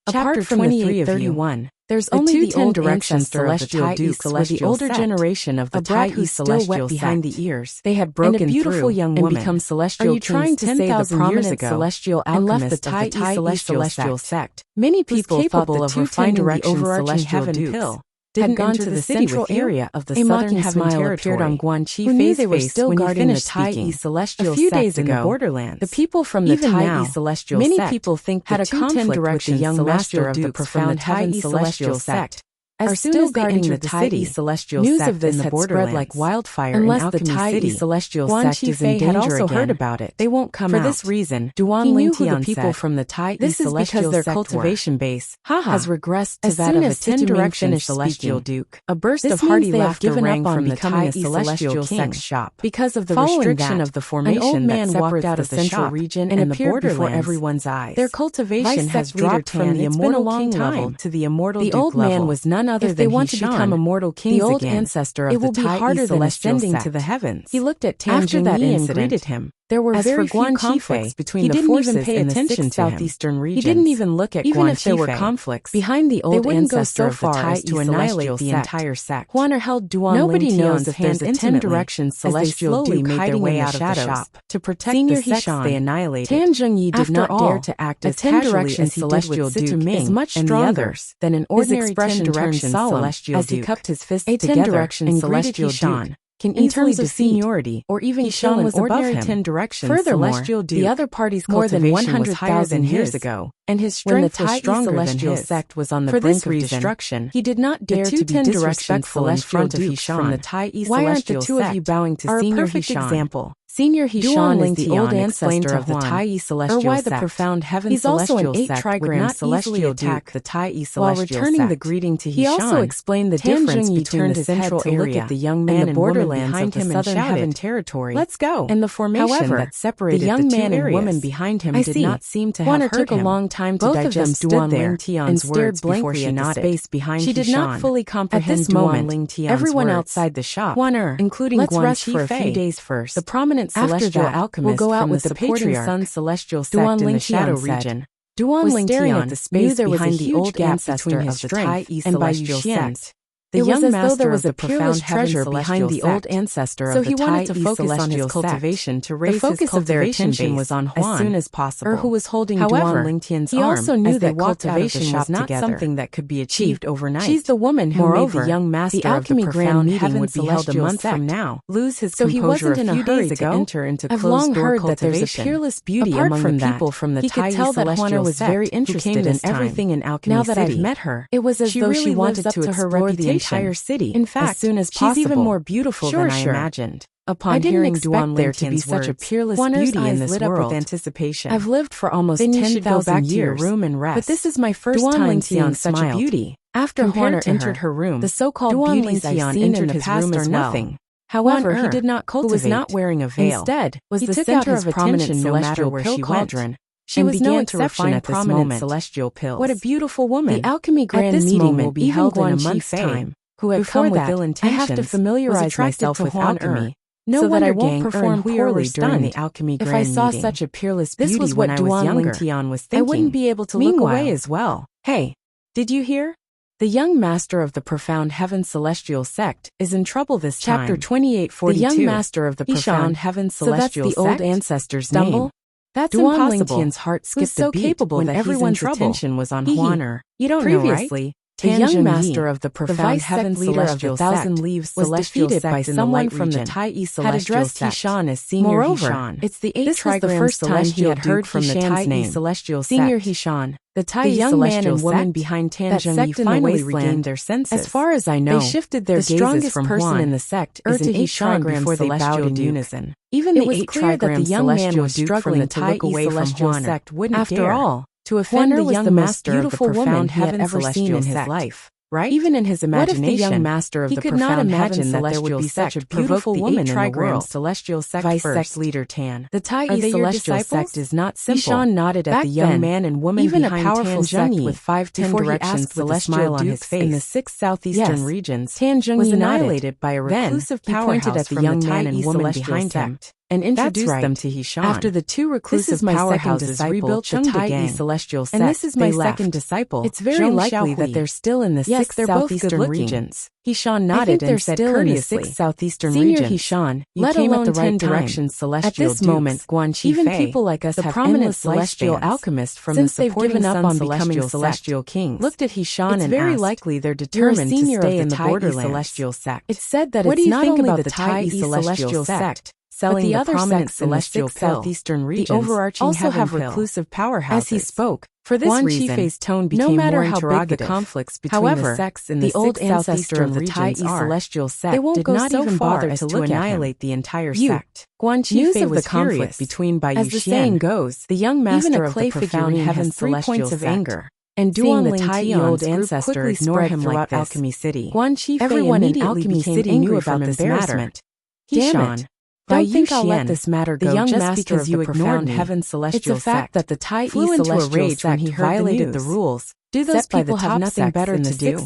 Apart from the three of you, there's only the old directions celestial dukes were the older generation of the Tai who's still wet behind the ears. They had broken through and become celestial kings. Are you trying to say the prominent celestial alchemist of the Tai celestial sect? Many people capable of refining the overarching heaven pill had gone to the central area of the southern heaven territory. Appeared on Guan Qifei's they were still guarding the Tai celestial sect in the borderlands. The people from the Tai celestial sect, many people think had a conflict with the young master of the profound heaven celestial sect. As still guarding the Tai celestial news of this had spread like wildfire unless the Tai celestial sect is in danger had also heard about it. They won't come out. For this reason, Duan Lingtian the people from the Tai celestial sect their cultivation base has regressed to that of a 10-direction celestial duke. A burst of hearty laughter rang from the Tai celestial sect shop. Because of the restriction of the formation that separates out of the central region and the borderlands before everyone's eyes. Their cultivation has dropped from the immortal king level to the immortal duke level. The old man was none other than they want to become immortal kings the old ancestor of the Tai celestial sect to the heavens. He looked at Tan Jingyi and greeted him. There were very few conflicts between the forces in the 6 southeastern regions. He didn't even look at even if there were conflicts behind the old ancestor of the Tai to annihilate the entire sect. Huaner held Duan Nobody knows if there's a 10-direction celestial duke hiding way out of the shop. To protect the sects they annihilated, Tan Jingyi did not dare to act as casually as celestial duke is much stronger than an ordinary 10-direction celestial duke. As he cupped his fists together and celestial duke can easily defeat seniority or even kill an ordinary 10-direction celestial duke. The other party's more than 100,000 years ago, and his strength was stronger celestial sect was on the brink of destruction. He did not dare to be disrespectful in front of Hishan from the Tai celestial sect. Why aren't the two of you bowing to Senior Hishan? Example. Senior Hishan is the old ancestor of the Tai celestial sect. Or why the profound heaven celestial sect would not easily attack the Tai celestial sect. While returning the greeting to Hishan, he also explained the difference between the central area look at the young man and borderlands behind him in southern heaven territory. Let's go. And the formation that separated the young man and woman behind him did not seem to have heard him. Took a long time to digest Duan Lingtian's words before she nodded. She did not fully comprehend Duan Lingtian's words. Everyone outside the shop, including Guan Qifei, for a few days first. The prominent celestial alchemist will go out with the patriarch Sun celestial sect in the shadow region. Duan Lingtian knew there was a huge gap between his strength and celestial sect. The young master was a profound treasure behind the old ancestor of the Tai. So he wanted to focus on his cultivation to raise his cultivation of their attention was on Huan as soon as possible. Who was holding Duan Lingtian's arm. He also knew that cultivation was not something that could be achieved overnight. She's the woman who made the young master the alchemy grand meeting would be held a month from now. Lose his composure a few days ago. Enter into closed door cultivation. I've long heard that there's a peerless beauty among the people from the Tai celestial sect. Very interested in everything in alchemy. Now that I've met her, it was as though she wanted to explore the entire city. In fact, as soon as possible. She's even more beautiful than I imagined. Upon hearing Duan there to be such a peerless beauty in this world, with anticipation. I've lived for almost 10,000 years, room and rest. But this is my first time seeing such a beauty. After Huaner entered her room, the so-called beauties I've seen in the past are nothing. However, he did not cultivate. Who was not wearing a veil. Instead, was the center of attention no matter where she went. She was no exception at this moment. Celestial pills. What a beautiful woman! The alchemy grand meeting will be held in a month's time. Who had come with ill intentions, I have to familiarize myself with alchemy, so that I won't perform poorly during the alchemy grand meeting. If I saw such a peerless beauty this was what Duan Lingtian was thinking. I wouldn't be able to look away as well. Hey, did you hear? The young master of the profound heaven celestial sect is in trouble this time. Chapter 2842. The young master of the profound heaven celestial sect. So that's the old ancestor's name. That's Duan impossible. Lingtian's heart skipped so a beat capable when everyone's attention was on Huaner. You don't know, right? The young master of the profound heaven celestial sect was defeated by someone from the Tai celestial sect. Hishan as Senior Hishan. It's the 8 This was the first time he had heard from the Tai celestial sect. Senior Hishan. The Tai young man and woman behind Tan Jingyi finally regained their senses. As far as I know, they shifted their gazes from person in the sect is an Hishan before they bowed in unison. Even the 8 trigram the young man was struggling to look away from Huaner. After all, to offend the young master of the profound heaven ever seen in his life, right? Even in his imagination, what if the young master of the profound heaven that there would be such a beautiful woman in the world? Celestial sect Vice sect leader Tan. The Tai celestial sect is not simple. Hishan nodded at the young man and woman even behind a powerful sect with 5 directions with a smile on his face. In the 6 southeastern regions, Tan was annihilated by a reclusive powerhouse at the young man and woman behind him. and introduced them to Hishan. After the two reclusive powerhouses rebuilt the Tai celestial sect, and this is my second disciple. It's very likely that they're still in the 6th southeastern regions. Hishan nodded and said courteously, 6th southeastern regions. Hishan, you came at the right time. At this moment, even people like us have prominent celestial alchemists from the supporting sun on becoming celestial kings. Looked at Hishan and asked, it's very likely they're determined to stay in the borderlands. Celestial sect. It's said that it's not only the Tai celestial sect, selling the other prominent celestial southeastern regions, the overarching also have reclusive powerhouses. As he spoke, for this reason, tone became no matter how big the conflicts between the sects in the old ancestor of the Tai celestial sect, they won't go so far as to annihilate the entire sect. News of the conflict between Bai Yu Xian, as the saying goes, the young master of the profound heaven celestial sect, anger. And seeing the Tai old ancestor ignore him like this, Alchemy City. Everyone in Alchemy City knew about this matter. Hishan, don't think I'll let this matter go just because you ignored heaven celestial sect. It's a fact that the Tai flew into a rage when he violated the rules. Do those people have nothing better to do?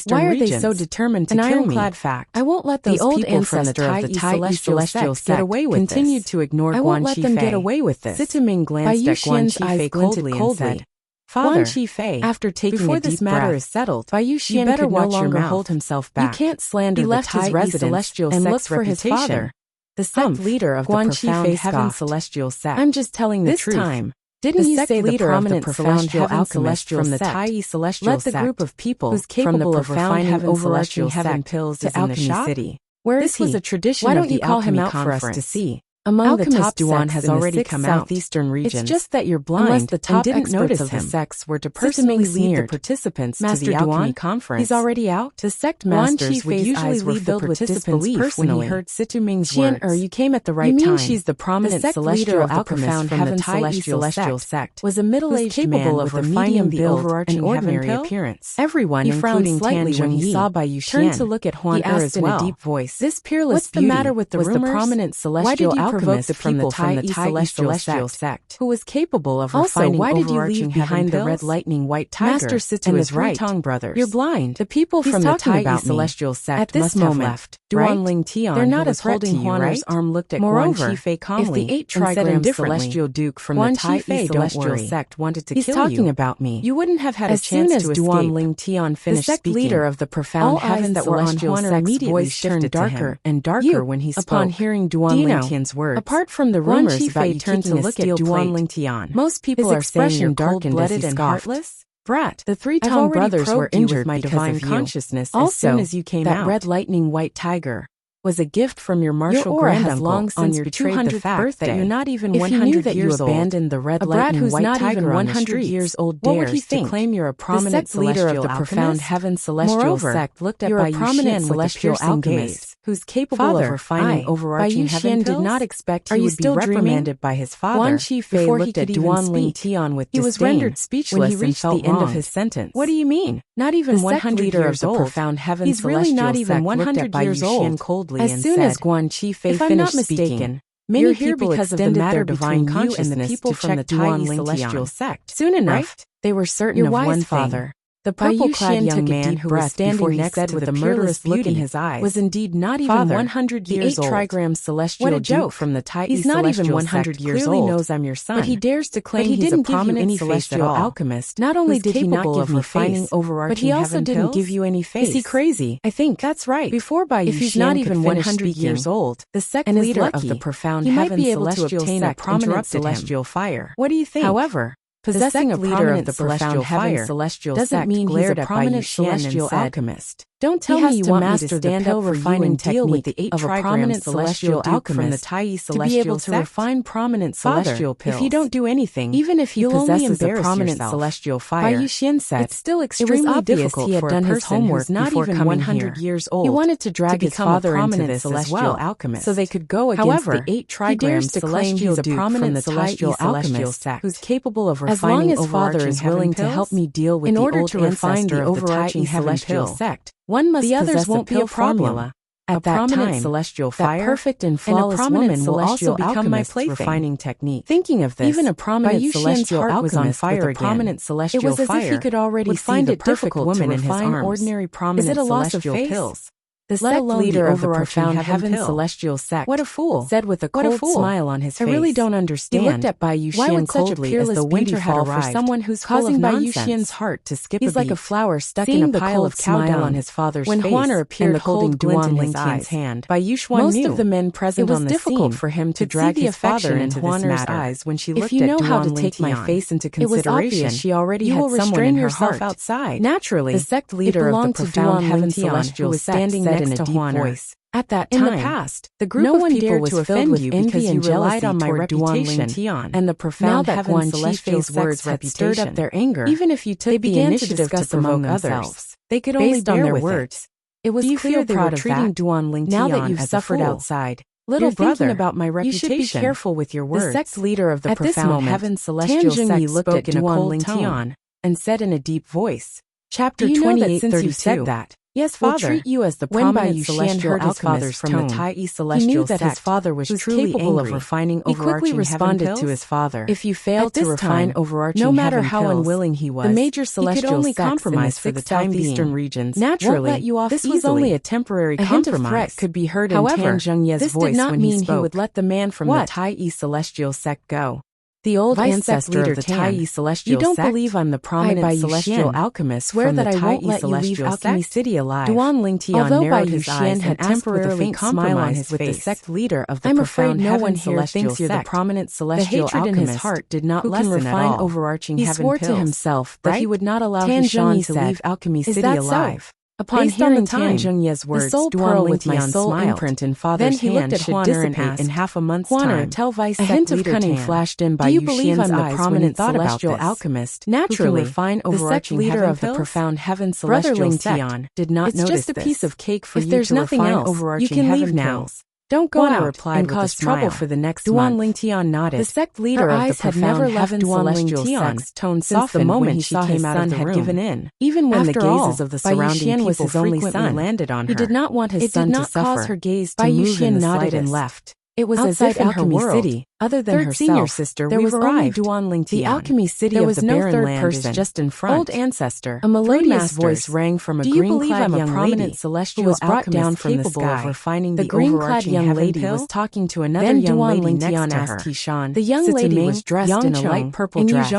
Why are they so determined to kill me? An ironclad fact. I won't let those people from the Tai celestial sect get away with this. Continued to ignore Guan Qifei. I won't let them get away with this. Sitaming glanced at Guan Qifei coldly and said, Father, Guan Qifei, after taking before a deep this matter breath, is settled, Bai Yu Xian better could no longer hold himself back. You can't slander the Tai celestial and look for his father, the sect leader of Guan the profound heaven celestial sect. I'm just telling the truth. This time, didn't you say the prominent celestial alchemist from the Tai celestial sect led the group of people who's capable of refining overarching heaven pills to Alchemy City? Where is he? This was a tradition of the Alchemy Conference for us to see. Among the top Duan has already come out. Southeastern regions. It's just that you're blind. Unless the top didn't notice of the sects were to personally lead the participants to the Alchemy Conference. He's already out. The sect masters would usually lead the participants personally. When he heard Situming's words, you came at the right time. You mean she's the prominent celestial alchemist from the Tai celestial sect? Was a middle-aged man with a medium build and ordinary appearance. Everyone, including slightly when he saw Bai Yu Xian, turned to look at Huan as well. In a deep voice, this peerless beauty. What's the matter with the rumors? Was the prominent celestial alchemist provoked the people from the Tai celestial sect, who was capable of refining why did you leave behind the red lightning white tiger? Master Situ is right. Tong brothers. You're blind. The people from the Tai celestial sect at this moment left. Duan Ling Tian, they're not as holding Huaner's arm, looked at Guan Qifei calmly. If the 8 trigram celestial duke from the Tai celestial sect wanted to kill you, he's talking about me. You wouldn't have had a chance to escape. As soon as Duan Ling Tian finished speaking, the sect leader of the profound heaven that were on Huaner immediately turned darker and darker when he spoke. Upon hearing Duan Ling Tian's words, apart from the rumors about you turned to look at Duan Ling Tian, most people are saying you're cold-blooded and heartless. Brat, the 3 Tong brothers were injured my divine consciousness as soon as you came out. That red lightning white tiger was a gift from your martial granduncle long since on your 200th birthday. That you're not even 100 years old. Abandoned the red lightning white tiger 100 years old dares to claim you're a prominent leader of the profound heaven celestial sect. Looked at Bai Yu Xian celestial alchemist, who's capable of refining overarching heaven pills. Did not expect he would be reprimanded by his father. Guan Qifei looked at Duan Ling Tian with disdain. He was rendered speechless when he reached the end of his sentence. What do you mean? Not even 100 years old. Profound heaven he's really not even 100 years old. As soon as Guan Qifei finished speaking, many people because of the matter divine consciousness and the people from the Tai celestial sect. Soon enough, they were certain of one father. The purple-clad young man who was standing next with a murderous look in his eyes was indeed not even 100 years old. The 8 trigram celestial duke from the Tai he's not even 100 years old. Clearly knows I'm your son, but he dares to claim he's a prominent celestial alchemist. Not only did he not give me face, but he also didn't give you any face. Is he crazy? I think that's right. Before Bai Yu Xian, if he's not even 100 years old, the sect leader of the profound heaven celestial sect prominent celestial fire. What do you think? However, possessing a leader of the profound heaven celestial doesn't mean he's a prominent celestial alchemist. Don't tell me you want me to stand up refining technique with the 8 of a prominent celestial alchemist from the Tai celestial to be able to refine prominent celestial pills. If you don't do anything, even if he possesses a prominent celestial fire, Bai Yu Xian said, it's still extremely difficult he had done his homework not even 100 years old. He wanted to drag his father into this celestial alchemist so they could go against the 8 trigram celestial duke from the celestial alchemist who's capable of refining overarching heaven pills. Help me deal with the old ancestor of the overarching celestial sect. One must possess won't be a formula. At that time, celestial fire, that perfect and flawless woman will also become my plaything. Refining technique. Thinking of this, even a prominent celestial alchemist was on fire again. Prominent celestial it was as if he could already find a perfect woman in his arms. Ordinary prominent is it a loss of faith? Pills? The sect leader of the profound heaven celestial sect. What a fool, said with a cold smile on his face. I really don't understand. He looked at Bai Yuxian coldly as the winter fall for someone who's causing Bai Yuxian's heart to skip a beat. He's like a flower stuck in a pile of cow dung on his father's face. When Huaner appeared holding Duan Lingtian's hand, Bai Yuxian knew. Most of the men present on the scene, it was difficult for him to drag his father into Huaner's eyes when she looked at Duan Lingtian. If you know how to take my face into consideration, she already had someone in her heart. Outside. Naturally, the sect leader of the profound heaven celestial was standing next to Huaner. At that time, in the past, the group of people was filled with envy and jealousy on my reputation, and the profound heaven celestial's words had stirred up their anger. Even if you took the initiative to provoke others, they could only bear their words. It was clear they were treating Duan Lingtian now that you've suffered outside. Little brother, about my reputation. You should be careful with your words. The sect leader of the profound heaven celestial sect spoke in a cold tone and said in a deep voice, Chapter 28, since you said that, yes, father, treat you as the prominent celestial alchemist from the Tai celestial sect. He knew that his father was truly capable of refining overarching heaven pills. He quickly responded to his father, if you failed to refine overarching heaven pills, no matter how unwilling he was, the major celestial sects in the for the southeastern regions naturally let you off this easily. Was only a temporary compromise. A hint of threat could be heard in Tan Zhengye's voice when he spoke. This did not mean he would let the man from the Tai celestial sect go. The old ancestor of the Tai celestial sect. You don't believe I'm the prominent celestial alchemist from the Tai celestial alchemy city alive. Duan Lingtian narrowed his eyes and temporarily compromised with the sect leader of the profound heaven celestial sect. The prominent celestial alchemist. The hatred in his heart did not lessen at all. Overarching heaven pills. He swore to himself that he would not allow Tan to leave alchemy city alive. Upon hearing Tan Zhengye's words, the pearl with my soul imprint in father's hand should dissipate in half a month's time. Tell Vice a hint of cunning flashed in by Yuxian's eyes prominent celestial alchemist, naturally refine overarching leader of the profound heaven celestial sect, did not notice this. It's just a piece of cake for you to refine overarching heaven pills. Don't go out and cause trouble for the next month. Duan Lingtian nodded. The sect leader of the profound heaven celestial sect's tone softened when he saw his son had given in. Even when the gazes of the surrounding people frequently landed on her, he did not want his son to suffer. Cause her gaze to move in the slightest. And left. It was outside as if in her world, city, other than herself, senior sister, there was only Duan Lingtian. The alchemy city there was of the no barren third person just in front. Old ancestor, a melodious voice rang from a green-clad young lady celestial who was brought down from the sky. Of refining the green-clad young lady was talking to another young lady next to her. The young lady was dressed in a light purple dress.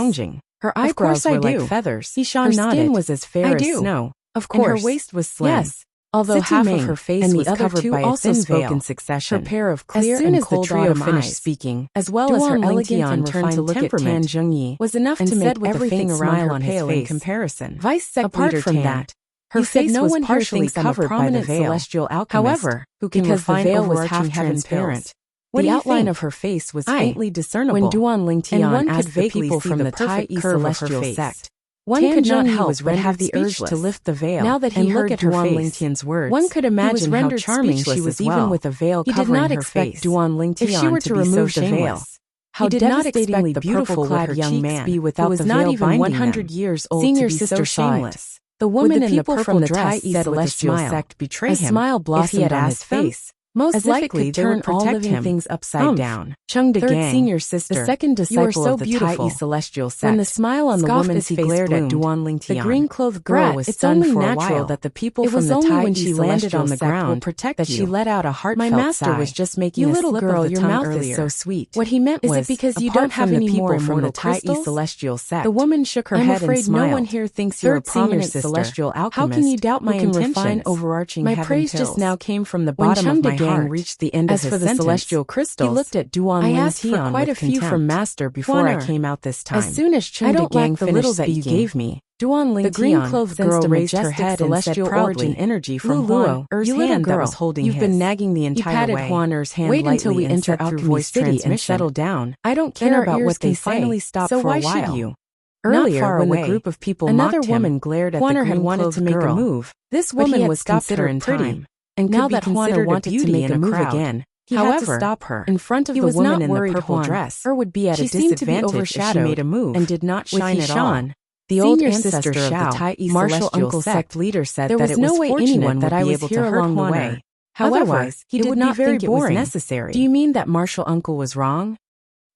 Her eyebrows were like feathers. Her skin was as fair as snow. Of course, and her waist was slim. Yes. Although half of her face was covered by a thin veil, in succession. Her pair of clear and cold trio finished speaking, as well as her elegant and refined temperament, was enough to make everything around her pale in comparison. Vice sect apart from that, her face was partially covered by the veil. Celestial alchemist, however, who can refine the veil was half transparent. The outline of her face was faintly discernible when Duan Lingtian asked the people from the Tai celestial sect. One could not help but have the urge to lift the veil. Now that he heard Duan Lingtian's words, one could imagine how charming she was even with a veil covering her face. Duan Lingtian if she were to remove the veil, how devastatingly beautiful would her cheeks be without the veil not even 100 years old to be so shameless. The woman in the purple dress said celestial sect betray him. A smile blossomed on his face. Most likely they would protect him. Things upside down. Chung De Gang, senior sister, the second disciple of the Tai celestial sect. When the smile on the woman's face glared at Duan Lingtian, the green-clothed girl was stunned for a while. It's only natural that the people from the Tai when she landed on the ground protect that she let out a heartfelt sigh. My master was just making a slip of the tongue earlier. Your mouth is so sweet. What he meant was, is it because you don't have any more from the Tai celestial sect? The woman shook her head and smiled. I'm afraid no one here thinks you're a prominent celestial alchemist. How can you doubt my intentions? My praise just now came from the bottom of my heart. Reached the end of his sentence, celestial crystals, he looked at Duan Lingtian. I asked for quite a few from Master before I came out this time. As soon as Chung De Gang finished that you gave me, Duan Lingtian, the green-clothed girl, raised her head and said proudly, energy from Huaner's hand that was holding his. You've been nagging the entire way. He patted Huaner's hand lightly. Wait until we enter Alchemy City and settle down. I don't care about what they finally stop for a while. So why should you? Earlier, when the group of people another woman glared at the green-clothed girl. Huaner had wanted to make a move. This woman was considered pretty. And now that Huaner wanted to make a move again, he had to stop her. In front of the woman in the purple dress, her would be at a disadvantage if she made a move and did not shine at all. The old ancestor of the Tai martial uncle sect leader said that it was no way anyone that I was here along the way. However, he did not think it was necessary. Do you mean that martial uncle was wrong?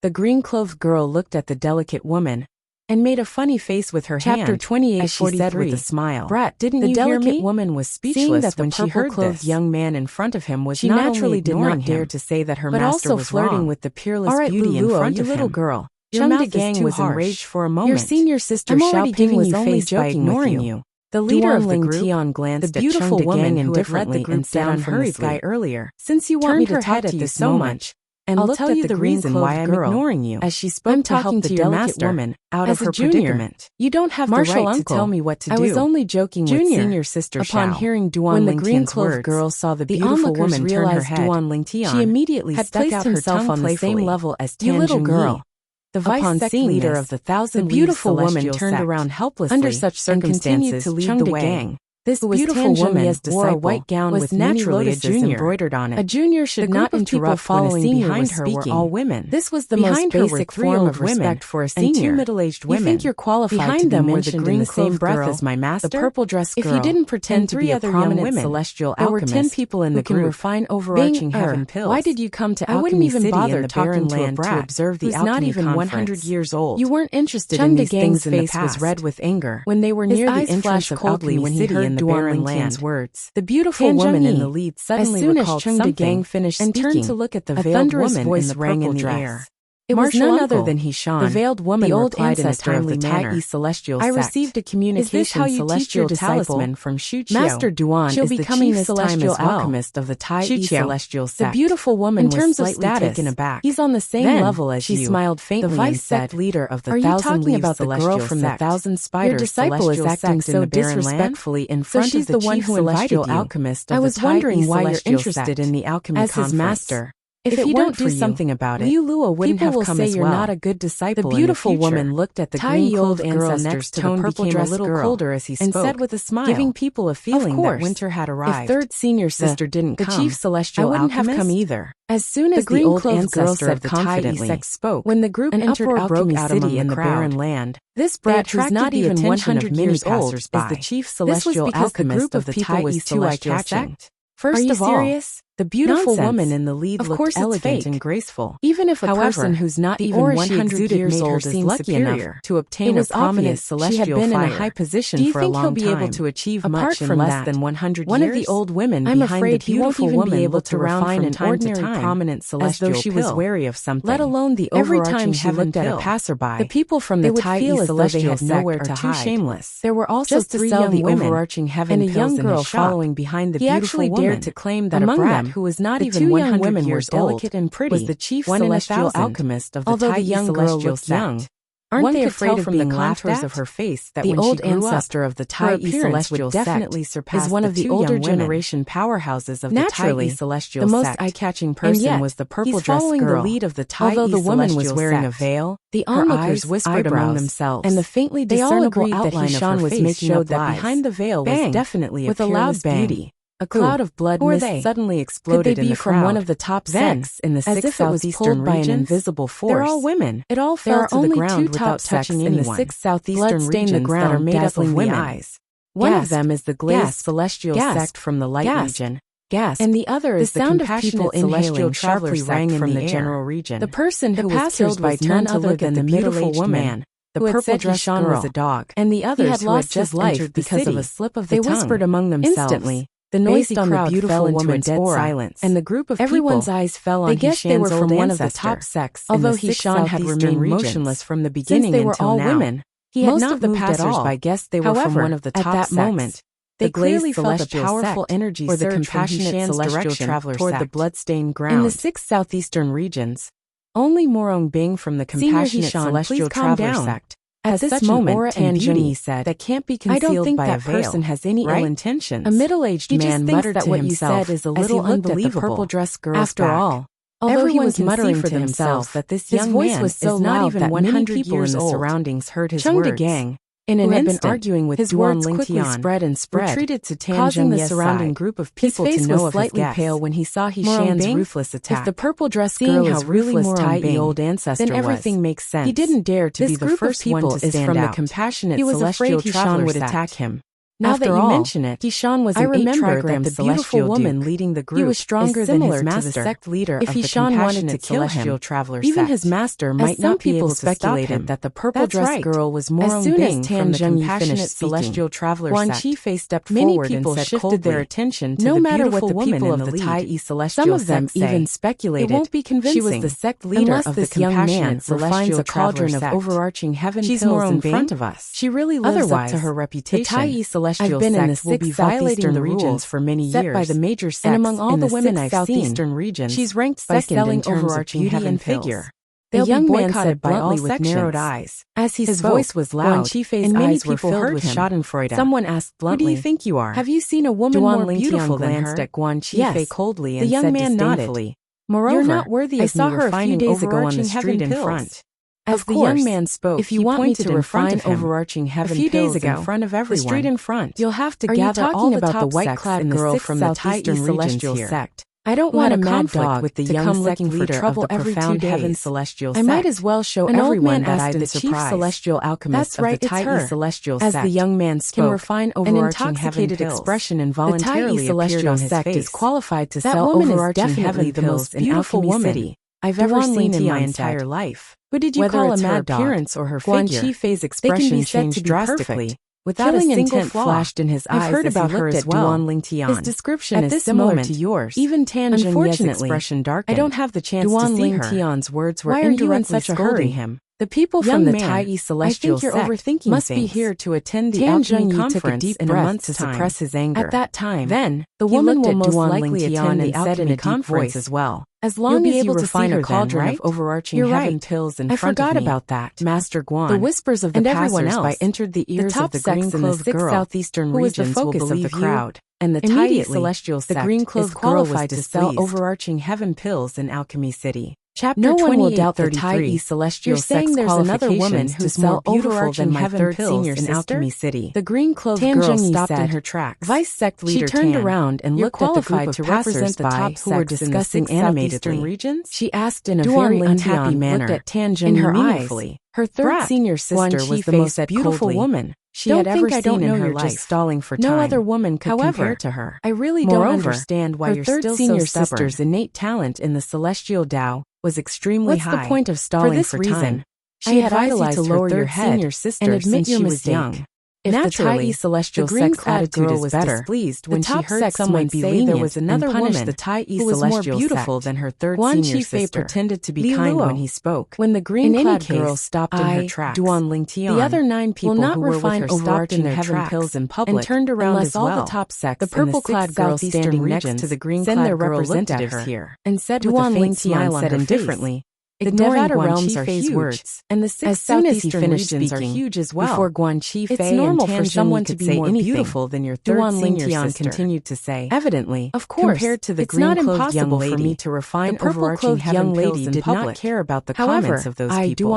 The green-clothed girl looked at the delicate woman, and made a funny face with her hand. Chapter 28, as she said with a smile, "Brat, didn't you hear me?" The delicate woman was speechless when she heard this. Young man in front of him was she not naturally did not dare to say that her master was flirting wrong with the peerless beauty in front of him. Little girl. Your mouth is too was enraged for a moment. Your senior sister Xiaoping was only joking ignoring you. The leader of the group glanced at the beautiful woman who had led the group down from the sky earlier. Since you want me to talk to you so much, and I'll tell you the reason why I'm ignoring you. As she spoke to help the delicate woman out of her predicament. You don't have the right to tell me what to do. I was only joking with senior sister Xiao. Upon hearing Duan Lingtian's words, when the green-clothed girl saw the beautiful woman turn her head, Duan Lingtian she immediately had stuck out her tongue on the same level as Tan little girl. The vice leader of the thousand beautiful woman turned around helplessly under such circumstances to lead the way. This beautiful woman wore a white gown with naturally a junior embroidered on it. A junior should not interrupt following behind her were all women. This was the most basic form of respect for a senior. Two middle-aged women. You think you're qualified behind them were the green same breath as my master, the purple dress girl. If you didn't pretend to be a prominent celestial alchemist, there were 10 people in the group refine overarching heaven pills. Why did you come to Alchemy City in the barren land to observe the alchemy not even 100 years old? You weren't interested in these things in the past. His face was red with anger when they were near the entrance of Alchemy City. In the barren land. Words. The beautiful woman in the lead suddenly recalled something finished and turned to look at the veiled woman voice in the purple dress. It was none other than Hishan, the veiled woman, the old ancestor of the Tai Celestial sect. I received a communication celestial talisman from Shuqiao. Master Duan is the chief celestial alchemist of the Tai Celestial sect. The beautiful woman was slightly taken aback. He's on the same level as you. She smiled faintly. The vice sect leader of the Thousand Leaves about the girl from the Thousand Spiders. Your disciple is acting so disrespectfully in front of the chief celestial alchemist of the Tai Celestial sect. I was wondering why you're interested in the alchemy conference. As his master. If you don't do something about it, Liu Lua wouldn't have come as well. You're not a good disciple. The beautiful woman looked at the green-clothed girl next to the purple dress a little colder as he spoke, and said with a smile, giving people a feeling that winter had arrived. If third senior sister didn't come, the chief celestial I wouldn't have come either. As soon as the old ancestor of the Tai sect spoke, when the group entered Alchemy City in the barren land, this brat who's not even 100 years old is the chief celestial alchemist of the Tai Celestial sect. First of all, the beautiful woman in the lead looked elegant and graceful. Even if a person who's not even 100 years old is lucky enough to obtain a prominent celestial fire, been in a high position for a long time. Do you think he'll be able to achieve much in less than 100 years? One of the old women behind the beautiful woman be able to refine an ordinary prominent celestial as though she was wary of something. Let alone the overarching heaven looked at a passerby, the people from the Tai Celestial sect are too shameless. There were also 3 young women overarching heaven and a young girl following behind the beautiful woman. He actually dared to claim that among them, who was not even 100 years old, and pretty, was the chief celestial alchemist of the Tai Celestial sect. Aren't they afraid of being laughed at? Of her face that the old ancestor of the Tai Celestial definitely surpassed is one of the older generation powerhouses of the Tai Celestial sect. The most eye-catching person was the purple dress girl. The lead of the Tai Although the woman was wearing a veil, the onlookers whispered among themselves, and the faintly discernible outline of her face showed that behind the veil was definitely a peerless beauty. A cloud of blood mist suddenly exploded in the crowd. From one of the top sects in the 6th southeastern region. By an invisible force. They're all women. It all fell to the ground without touching anyone. In the 6th southeastern regions that are made up of women. Eyes. One of them is the glazed celestial sect from the light region. And the other is the compassionate celestial traveler sect from the general region. The person who was killed was none other than the middle-aged man. The purple dress girl was a dog, and the other had lost his life because of a slip of the tongue. They whispered among themselves. Instantly, the noisy crowd fell into a dead silence, and the group of everyone's eyes fell on Hishan's old one of the top sects. Although Hishan had remained motionless from the beginning they were all women, he had not moved at all. By guessed they were from one of the top sects. At that moment, they clearly felt a powerful energy or the compassionate celestial traveler toward the bloodstained ground. In the 6 southeastern regions, only Morong Bing from the compassionate celestial traveler sect. At this moment, Tan Zhengyi said, that can't be concealed by a veil. Person has any ill intentions. A middle-aged man muttered to himself as a little unbelievable. The purple dress girl's After all, although he was muttering for himself that this young voice was so loud that 100 people in the surroundings heard his words. Gang, in an instant, been arguing with his words quickly spread, retreated to Tan causing the surrounding group of people to know of his slightly pale when he saw Hishan's ruthless attack. If the purple dress girl is ruthless Tai old ancestor then everything makes sense. He didn't dare to be the first one to stand out. He was afraid Hishan would attack him. Now that you mention it, Hishan was an 8-trigram celestial woman leading the group. He was stronger than his master, the sect leader if Hishan wanted to kill him. Even his master might not be able to stop him. That the purple-dressed girl was more as soon as Tan Zhengyi finished celestial traveler Guan Qifei stepped forward and said shifted their attention to no matter what the people of the Tai celestial some of them even speculated it won't be convincing. She was the sect leader of the compassionate refines a cauldron of overarching heaven. She's more in front of us. She really lives up to her reputation. The Tai celestial I've been in the 6 southeastern regions for many years, set by the major sects, and among all the women I've southeastern regions, she's ranked second in terms of beauty and figure. The young man said bluntly with narrowed eyes. As his voice was loud, and many eyes were filled with schadenfreude. Someone asked bluntly, "Who do you think you are? Have you seen a woman more beautiful than her?" Guan Qifei coldly and said disdainfully, "Moreover, you're not worthy of I saw her a few days ago on the street in front." As the young man spoke, if you want me to refine overarching heaven pills in front of everyone, the street in front, you'll have to gather all the top white-clad girl from the Tai celestial sect. I don't want a mad dog with the young looking for trouble every 2 days. Celestial sect. I might as well show everyone that I'm the chief celestial alchemist of the Tai celestial sect. As the young man spoke, can refine overarching heaven pills. Expression involuntarily appeared on his face. Is qualified to sell overarching heaven the most beautiful woman I've ever seen in my entire life. Who did you call a mad appearance or her figure? Guan Qifei's expression changed drastically. Without a single flaw, flashed in his eyes. I've heard about her as well. His description is similar to yours. Even Tan Zhengyi's expression darkened. I don't have the chance to see her. Tian's words were indirectly scolding him. The people from the Tai celestial sect must be here to attend the alchemy conference in a month to suppress his anger. At that time, then the woman will most likely attend the alchemy conference as well. As long as you refine a cauldron of overarching heaven pills in front of me. I forgot about that, Master Guan. The whispers of the passers-by entered the ears of the green-clothed girl, southeastern regions will believe the crowd. And the Tai celestial sect the green-clothed girl was to sell overarching heaven pills in Alchemy City. Chapter no one will doubt the Tai celestial sex there's another woman who's more beautiful than my third senior in Alchemy City. The green-clothed girl stopped in her tracks. Vice sect leader she turned around and looked at the group of passers-by who were discussing animatedly. Regions? She asked in a very unhappy manner. Looked at Tan Zhengyi in her eyes. Her third senior sister was the most beautiful woman she had ever seen in her life. Just stalling for time. No other woman could compare to her. I really don't understand why your third senior sister's innate talent in the celestial Tao was extremely high. What's the point of stalling for reason? She had idolized to lower your head and admit your mistake. If naturally, the Tai celestial sex attitude was better, displeased when she heard someone say there was another woman the Tai who was more beautiful than her third senior sister. Pretended to be kind when he spoke. When the green-clad girl stopped in her tracks, the other 9 people who were with her stopped in their heaven pills in public and turned around as well. All the top sects, the purple-clad girl standing next to the green-clad girl representatives here and said with a faint smile said indifferently. The Nevada realms are huge, and the 6 southeastern regions are huge as well. Before Guan Qifei it's normal for someone to be more beautiful than your third senior sister. Continued to say, evidently, of course, compared to the green-clothed young lady, for me to refine the purple-clothed young lady did not care about the comments of those people.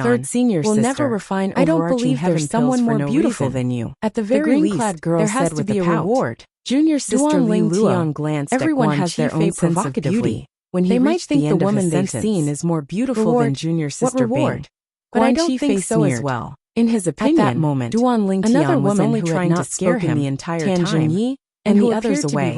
Third senior sister will never refine. I don't believe there's someone more beautiful than you. At the very least, there has to be a reward. Junior sister Ling Tian glanced at Guan Qifei provocatively. When they might think the woman they've seen is more beautiful than junior sister Bing. But I don't think so as well. In his opinion, at that moment, another woman who had not scare him the entire time, and who others away,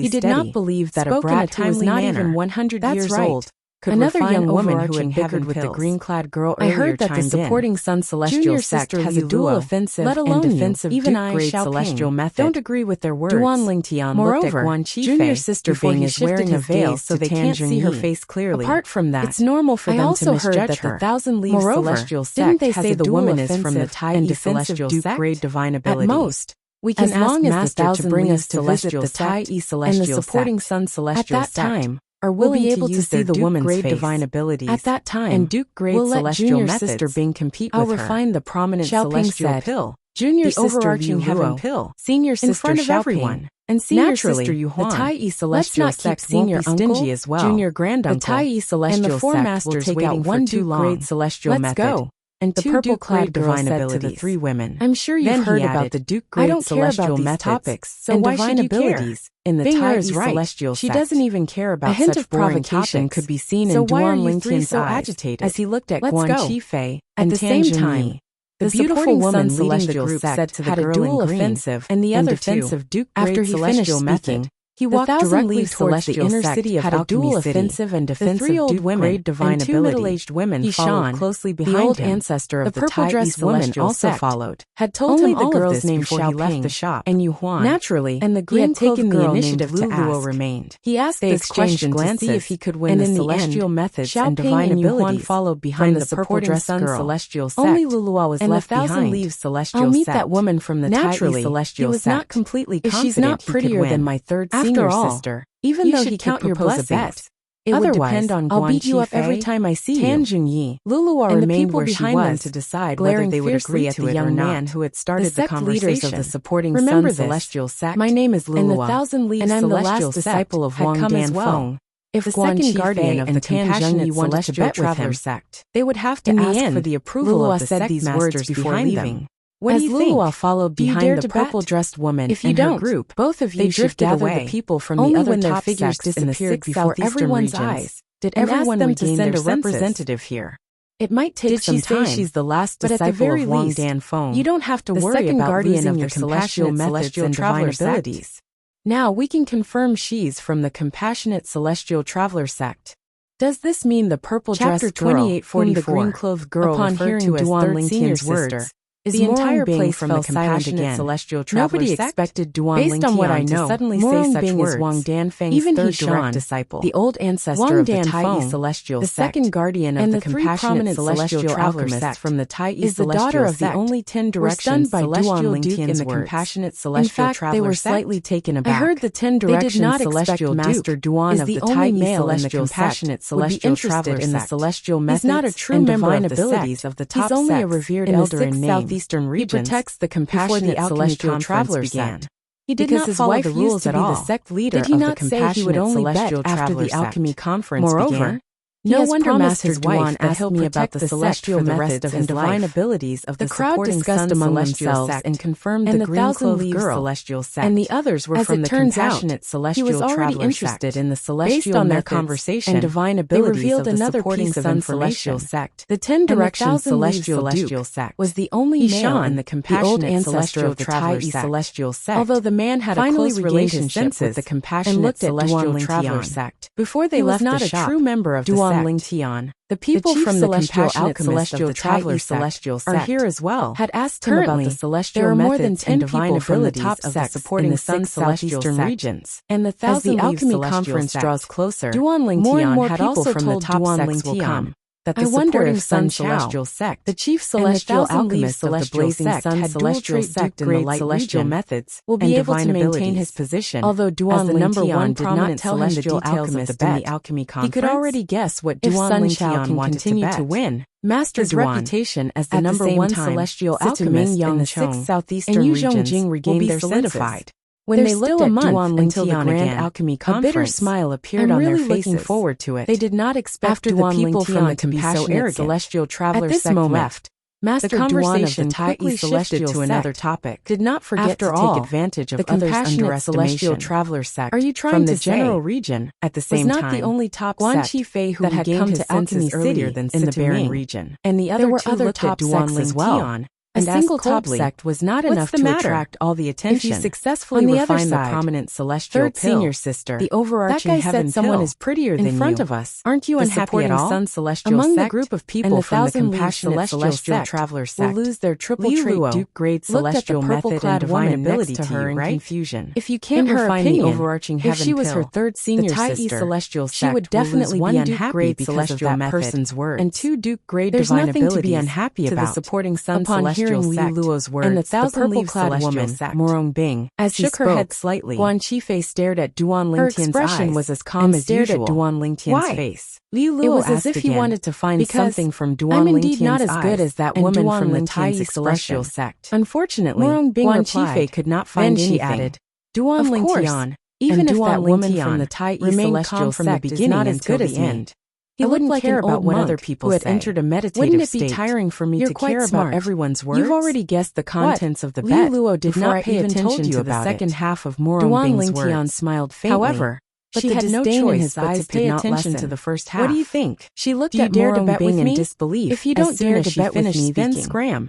he did not believe that a brat who was not even 100 years old could another young woman who had bickered with the green-clad girl earlier. I heard that the supporting Sun Celestial sect has a dual offensive and defensive Duke-grade celestial method. Don't agree with their words. Moreover, junior sister Bing is wearing a veil so they can't see her face clearly. Apart from that, it's normal for them to misjudge her. The 1,000-leaf celestial sect didn't they say the woman is from the Tai celestial Duke-grade divine ability? At most, we can ask Master to bring us to visit the Tai celestial and the supporting Sun celestial sect. At that time, are willing be able to see the woman's grade divine abilities at that time, and Duke grade we'll celestial methods. Sister Bing compete with her. I'll refine the prominent celestial pill, junior the overarching heaven pill, senior sister in front of everyone, and senior sister Yuhuan. The Tai celestial sect senior won't be stingy as well. Junior granduncle, the Tai celestial and the 4 masters will take out one Duke grade celestial method. Go. And the purple-clad girl said to the 3 women, I'm sure you've heard about the Duke grade celestial methods topics, so and why divine abilities in the Tai celestial sect. She doesn't even care about a hint such of provocation could be seen in Duan Lingtian's eyes agitated as he looked at Guan Qifei. At the same time, The beautiful woman leading the group said to the girl in green, offensive and the other defensive Duke-grade celestial method. He walked directly towards the inner city of Alchemy City. Offensive and defensive Duke-grade divine and two middle-aged women followed closely behind him. The old ancestor of the purple-dressed woman also followed. Had told him all of this before he left the shop. And Yu Huan, naturally, and the green-cloaked girl initiative to ask. Remained. He asked this question to see if he could win the celestial methods and divine abilities. Followed behind the purple-dressed girl. Celestial sect. Only Lulua was left behind. 1,000 Leaves celestial sect. I'll meet that woman from the naturally celestial sect. He was not completely confident. If she's not prettier than my third senior sister, even though he count your blessings, it would depend on I'll beat you up every time I see you. Tan Jingyi, Lulua and remained where she was to decide whether they would agree to the young man who had started the conversation. Leaders of the supporting Sun Celestial Sect. My name is Lulua, and the 1,000 Leaves and I'm the last disciple of Wang Danfeng. If the second guardian of the compassionate celestial traveler sect, they would have to ask for the approval of the sect masters before leaving. What do you think? Lulua followed behind the purple-dressed woman if you and her group. Both of you should gather the people from the other top figures disappeared before everyone's eyes. Did everyone them to send a representative here? It might take some time. Did she say she's the last disciple of Wang Danfeng? You don't have to worry about losing your celestial methods and divine abilities. Now we can confirm she's from the compassionate celestial traveler sect. Does this mean the purple-dressed girl, whom the green-clothed girl upon hearing Duan Lingtian's words, the entire place from the compassionate celestial traveler sect? Nobody expected Duan Lingtian to suddenly say such words. Wang Danfeng's third direct disciple, the old ancestor of the Tai celestial sect, the second guardian of the compassionate celestial traveler sect from the Tai is the daughter of the only 10 directions celestial Duke in the compassionate celestial traveler sect. They were slightly taken aback. I heard the 10 directions celestial Master Duan of the Tai male in the compassionate celestial traveler in the celestial methods. He's not a true member of the abilities of the top sect. He's only a revered elder in name. Eastern regions. He protects the compassionate celestial travelers began. He did not follow the rules at all. The sect leader did he not say he would only bet after the alchemy conference began? No wonder Master Duan asked me about the celestial methods and divine abilities of the crowd discussed among themselves and confirmed the green-clothed girl celestial sect. And the others were from the compassionate celestial traveler sect. He was already interested in the celestial based on their conversation and divine abilities of the supporting Sun celestial sect. The 10 directions celestial sect was the only male in the compassionate ancestor of the Tai celestial sect. Although the man had a close relationship with the compassionate celestial traveler sect. Before they left the shop, he was not a true member of the sect. Lingtian, the people from the compassionate celestial traveler celestial sect are here as well. Had asked him about the celestial methods and divine abilities of the supporting Sun southeastern regions. And the 1,000 alchemy conference draws closer. Duan Lingtian had also from the top sects will come. That the supporting Sun celestial sect, the chief celestial alchemist of the blazing Sun celestial sect in the light celestial methods, will be able to maintain his position. Although Duan Lingtian did not tell him the details of the alchemy conference, he could already guess what Duan Lingtian can continue to win. Master's reputation as the number one celestial alchemist in the 6 southeastern regions will be solidified. When they looked at Duan until the Grand Alchemy Conference, a bitter smile appeared on their faces. Looking forward to it. They did not expect after the people from the compassionate celestial traveler sect left. Master Duan of the Tai shifted to another topic. Did not forget to take advantage of others' underestimation. Celestial traveler sect are you trying from the general region at the same time? Not the only top sect that had come to Alchemy earlier than in the barren region, and the other two looked at Duan as well. A single top sect was not enough to attract all the attention. If you successfully refine the prominent celestial third senior sister, the overarching heaven someone is prettier than you. In front of us, aren't you unhappy at all? Sun celestial among the group of people from the compassionate celestial traveler sect will lose their triple trait Duke grade celestial method and divine ability to her in confusion. If you can't refine the overarching heaven, if she was her third senior sister, celestial sect, she would definitely be unhappy because of that person's word and 2 Duke grade divine abilities. There's nothing to be unhappy about. To the supporting Sun celestial hearing Li Luo's words, and the purple-clad woman, Morong Bing, as she shook her head slightly, Guan Qifei stared at Duan Lingtian's eyes. Her expression was as calm as usual. At Duan Lingtian's face. Li Luo it was as if he wanted to find something from Duan Lingtian's not as good as that woman from the Tai celestial sect. Unfortunately, Morong Bing Guan Qifei could not find anything. She added, Duan Lingtian, even if that woman from the Tai celestial sect is not as good as the he wouldn't care about what other people say. Entered a meditative wouldn't it be tiring for me to care about everyone's words? You've already guessed the contents of the bet. Li Luo did not pay attention to the second half of Morong Bing's words. Duan Lingtian smiled faintly. However, she had no choice but to pay attention to the first half. What do you think? She looked at Morong Bing in disbelief. If you don't dare to bet with me, then scram.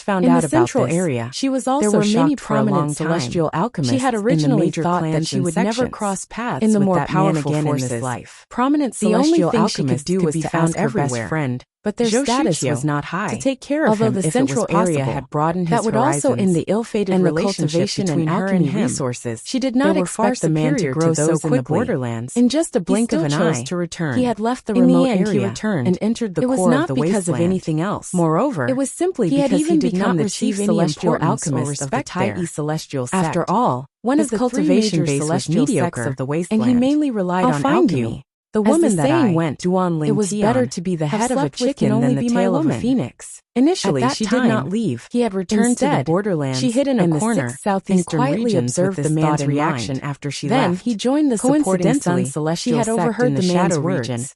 others found out about this area, she was also there were many shocked for a long prominent time. celestial alchemists She had in the originally major thought clans that she and would never sections. cross paths In the with more that man powerful again in forces, this life. prominent The only celestial thing she could alchemists do could was be to found ask her everywhere. best friend, But their status was not high. to take care of Although him the if it central was area possible. had broadened his That would also horizons, end the ill-fated and the relationship cultivation between and her alchemy and him. resources. She did not They were far expect the man to superior grow to those so in the quickly. borderlands. In just a He blink still of an chose eye, to return. he had left the In remote the end, area he returned and entered the it was core not of the because wasteland. of anything else. Moreover, It was simply he had because even he did become not the receive chief celestial importance or alchemist of the respect there. Taiyi celestial sect. After all, one his of the cultivation cultivation base was celestial mediocre, sects of the and wasteland. he mainly relied I'll on find alchemy. you. The As woman the that saying I went, Duan it was Ling better Tian, to be the have head of a slept with chicken can than only the be tail my of a woman. phoenix. Initially, At that she time, did not leave. He had returned to the Instead, borderlands. she hid in and a the corner 6 southeastern and quietly regions observed with the this man's thought in reaction mind. after she Then left. he joined the supporting Coincidentally, sun celestial she had sect overheard in the the shadow man's region. words.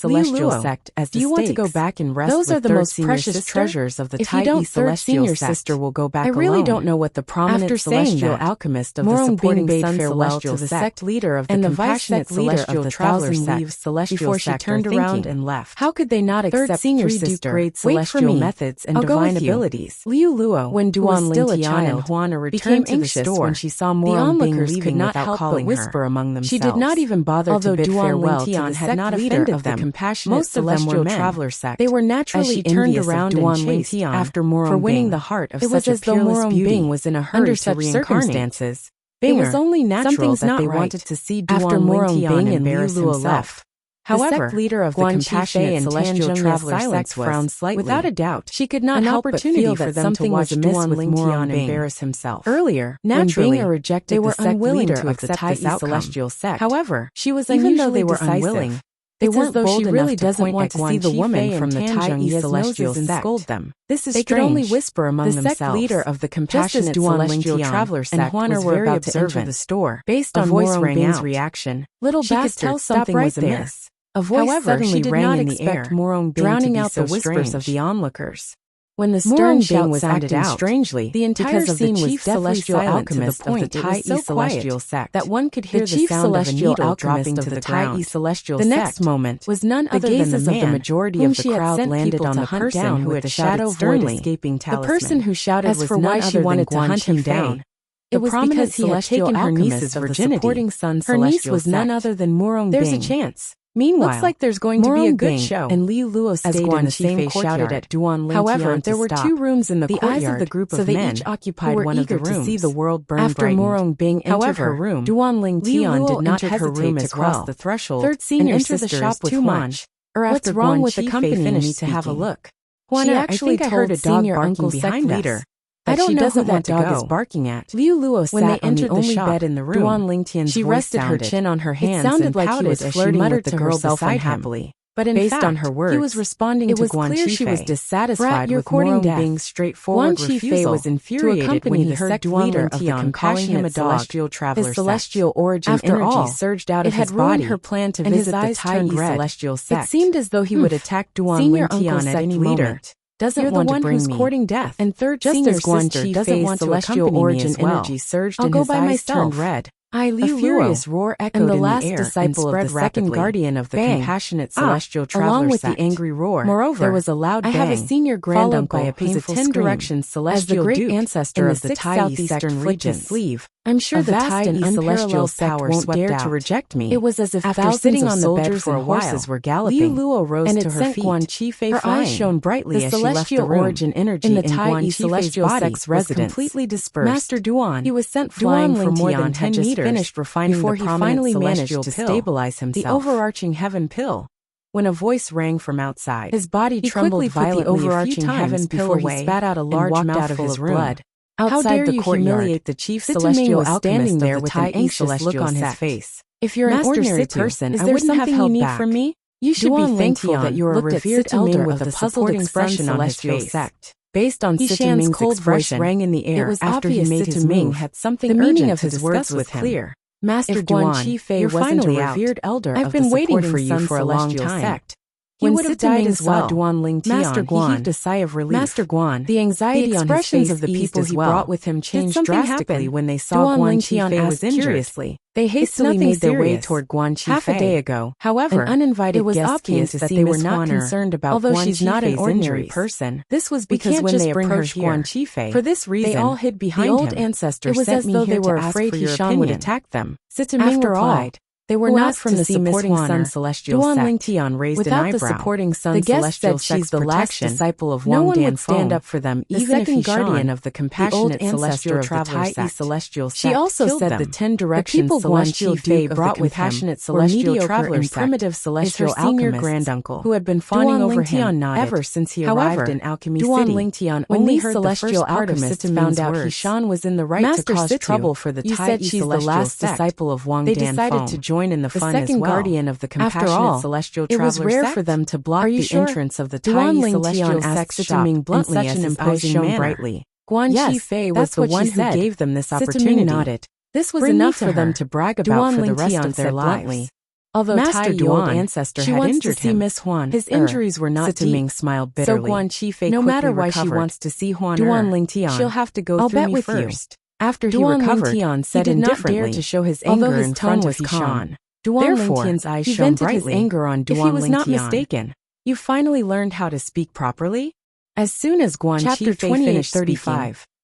celestial sect as the do you want to go stakes. back and rest Those with are the third most senior precious sister? treasures of the If Tai you don't, E third celestial senior sect. sister will go back I really alone. don't know what the prominent After saying celestial that, alchemist of Morong the supporting bade sun farewell celestial to the sect sect leader of the and the vice compassionate sect leader celestial of the traveler Thousand sect Leaves celestial before she sect turned are around thinking, and left. how could they not Third accept senior 3 sister, grade wait for celestial me. methods and I'll go divine with you. abilities? Liu Luo, When who was Duan still a Lingtian child, and Huana became returned to the anxious store when she saw the Morong being onlookers leaving could not without help calling but her. whisper among themselves. She did not even bother Although to bid Duan farewell to Lingtian the had sect not leader offended of the them. compassionate Most of them celestial were men. traveler sect. They were As naturally she turned envious around of and Duan chased Lingtian after Morong for winning Bing. the heart of It was such a as though peerless Morong beauty. Bing was in a hurry Under to such reincarnate. circumstances, It was only natural something's that not they right. wanted to see After Duan Morong Lingtian Bing and Liu embarrass Luo himself. left. However, the leader of the compassionate celestial traveler sect frowned slightly. Without a doubt, she could not help but feel that something was amiss with Moron embarrass himself. Earlier, naturally, Bing rejected they were unwilling to accept this celestial sect. However, she was even though they were unwilling. They weren't bold enough really doesn't want to see the woman from the Tai celestial sect scold them. This is strange. They could only whisper among themselves. The sect leader of the compassionate celestial traveler sect was very observant. The store, based on Moron Bing's reaction, little bastard, something was amiss. A voice suddenly rang in the air, drowning out the whispers of the onlookers. When the stern shout was acting strangely, the entire scene was celestial alchemist of the Tai celestial sect that one could hear the sound of a needle dropping to the Tai celestial sect. The next moment was none other than the man of the majority of the crowd landed on the person who had shouted sternly, escaping talisman. The person who shouted was none other than to hunt him down. It was because he had taken her niece's virginity. Her niece was none other than Moron Bing. There's a chance. Meanwhile, looks like there's going to be a good show. And Li Luo stayed in the same courtyard at Duan Ling. However, there were 2 rooms in the courtyard, eyes of the group of men each occupied one of the rooms to see the world burn. After Moron Bing entered her room, Duan Ling Tian did not hesitate to cross the threshold. Third senior and enter the shop with Huan. What's wrong with the company? Need to have a look. She actually told a dog barking behind us. I don't know who that dog is barking at. Liu Luo sat when they entered the shop, bed in the room. Duan Lingtian's she rested her chin on her hands. It sounded like he was flirting with the girl beside him. But in based fact, on her words, he was responding to Guan Qifei. She was dissatisfied with Moron Bing's straightforward refusal. Guan Qifei was infuriated when he heard Duan leader of the calling him a celestial traveler. His celestial origin energy surged out of his body. It had ruined her plan to visit the Tai celestial sect. It seemed as though he would attack Duan Lingtian at any moment. Doesn't want to bring me. Courting death. And third, just as Guan Qifei doesn't want celestial origin energy surged in his eyes turned red. A furious roar echoed in the air disciple and spread of the second guardian of the compassionate celestial traveler along with the angry roar. Moreover, there was a loud bang, I have a senior granduncle by a painful 10 directions celestial great ancestor of the Tai southeastern region sleeve. I'm sure the Tai celestial power won't dare to reject me. It was as if after sitting on the bed for a while, horses were galloping. Liu Luo rose to her feet. Guan Qifei her eyes shone brightly as she left the room. Origin energy in the Tai celestial sect's residence completely dispersed. Master Duan, he was sent flying for more than 10 meters finished refining before he finally managed to stabilize himself. The overarching heaven pill. When a voice rang from outside, his body trembled violently. The overarching heaven pill away, he spat out a large mouthful of blood. Outside the courtyard, the chief celestial alchemist standing there with an anxious look on his face. If you're an ordinary person, is there something you need from me? You should be thankful that you are a revered elder with a puzzled expression on his face. Based on Sitaming's cold voice rang in the air. It was after he made his move. Had something the meaning of his words was clear. Master Guan Qifei wasn't a revered elder. I've been waiting for you for a long time. He would have died as well. Master Guan heaved a sigh of relief. Master Guan, the anxiety on his face of the people he brought with him changed drastically when they saw Guan Qifei was injuriously. They hastily made their way toward Guan Qifei. Half a day ago, however, an uninvited guest came to see Miss Huan concerned about although she's not an ordinary person. This was because when they approached Guan Qifei, for this reason, they all hid behind him. The old ancestors sent me here to ask for your opinion. Would attack them. Sitaming replied. They were not from the supporting Sun Celestial Sect. Duan Lingtian raised an eyebrow. Without the supporting Sun Celestial Sect's the last disciple of Wang Dan would stand up for them, even if he guardian of the compassionate celestial traveler sect. Celestial sect. She also said the 10 directions Celestial Fei brought with passionate celestial traveler primitive celestial senior granduncle, who had been fawning over him ever since he arrived in Alchemy City. Duan Lingtian only heard the celestial alchemist found out Hishan was in the right to cause trouble for the Tai celestial disciple of Wang Dan. They decided to join in the fun as well. Guardian of the compassionate celestial traveler sect. It was rare for them to block the entrance of the Tai celestial sect shop in such an imposing manner. Brightly. Guan Qifei was the one who gave them this opportunity. Nodded. This was enough for them to brag about for the rest of their lives. Although Master the old ancestor had injured him, Miss Huan. His injuries were not deep. Smiled bitterly. So Guan Qifei no matter why she wants to see Huan she'll have to go through me first. After he recovered, he did not dare to show his anger in front of Hishan. Therefore, eyes he vented his anger on Duan If he was not mistaken, you finally learned how to speak properly? As soon as Guan Qifei finished 35.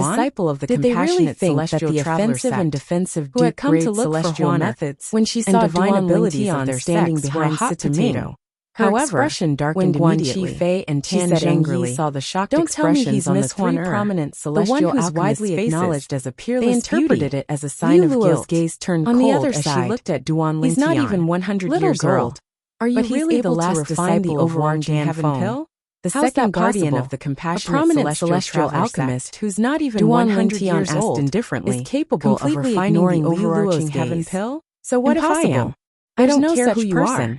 disciple of the compassionate celestial traveler sect, who had come to look for Juana methods when she saw divine abilities of their standing behind hot potato. However, when Guan Qifei and Tan Zhengyi saw the shocked expressions on the three prominent celestial alchemists' widely acknowledged as a peerless beauty, they interpreted it as a sign of guilt. Gaze turned cold on the other side. She looked at Duan Lingtian. He's not even 100 years old. Are you really the last disciple of Wang Heaven Pill? The second guardian of the compassionate prominent celestial alchemist, who's not even 100 years old, indifferently, is capable of refining the overarching heaven pill? So what if I am? I don't care who you are.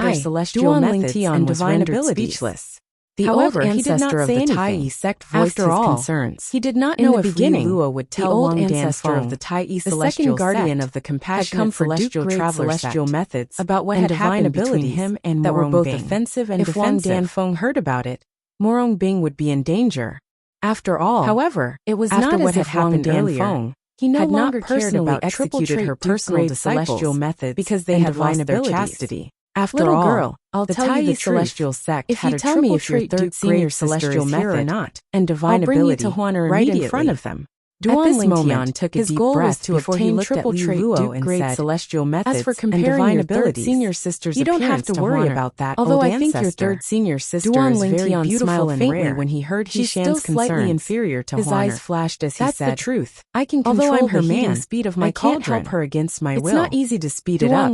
better celestial methods and divine abilities. Speechless. However, he did not say anything. Tai sect voiced his concerns. He did not know if Lua would tell the old ancestor of the Tai celestial second guardian of the compassionate had come for celestial traveler celestial methods about what had happened between him and that were both offensive and defensive. If Wang Danfeng heard about it, Morong Bing would be in danger. After all, however, it was not what had happened earlier. He no longer cared about executed her personal celestial methods because they had lost their chastity. After all, girl, I'll tell you the celestial sect if you tell me if your third senior celestial method or not, and divine ability right in front of them. Duan Lingtian took a deep breath before he looked at Li Luo and said, celestial methods, as for comparing your third senior sister's you don't have to worry about that, although I think your third senior sister is very beautiful and faintly when he heard Hishan's concerns. She's still slightly inferior to His eyes flashed as he said, that's the truth. I can control her heating speed of my cauldron. I can't help her against my will. It's not easy to speed it up,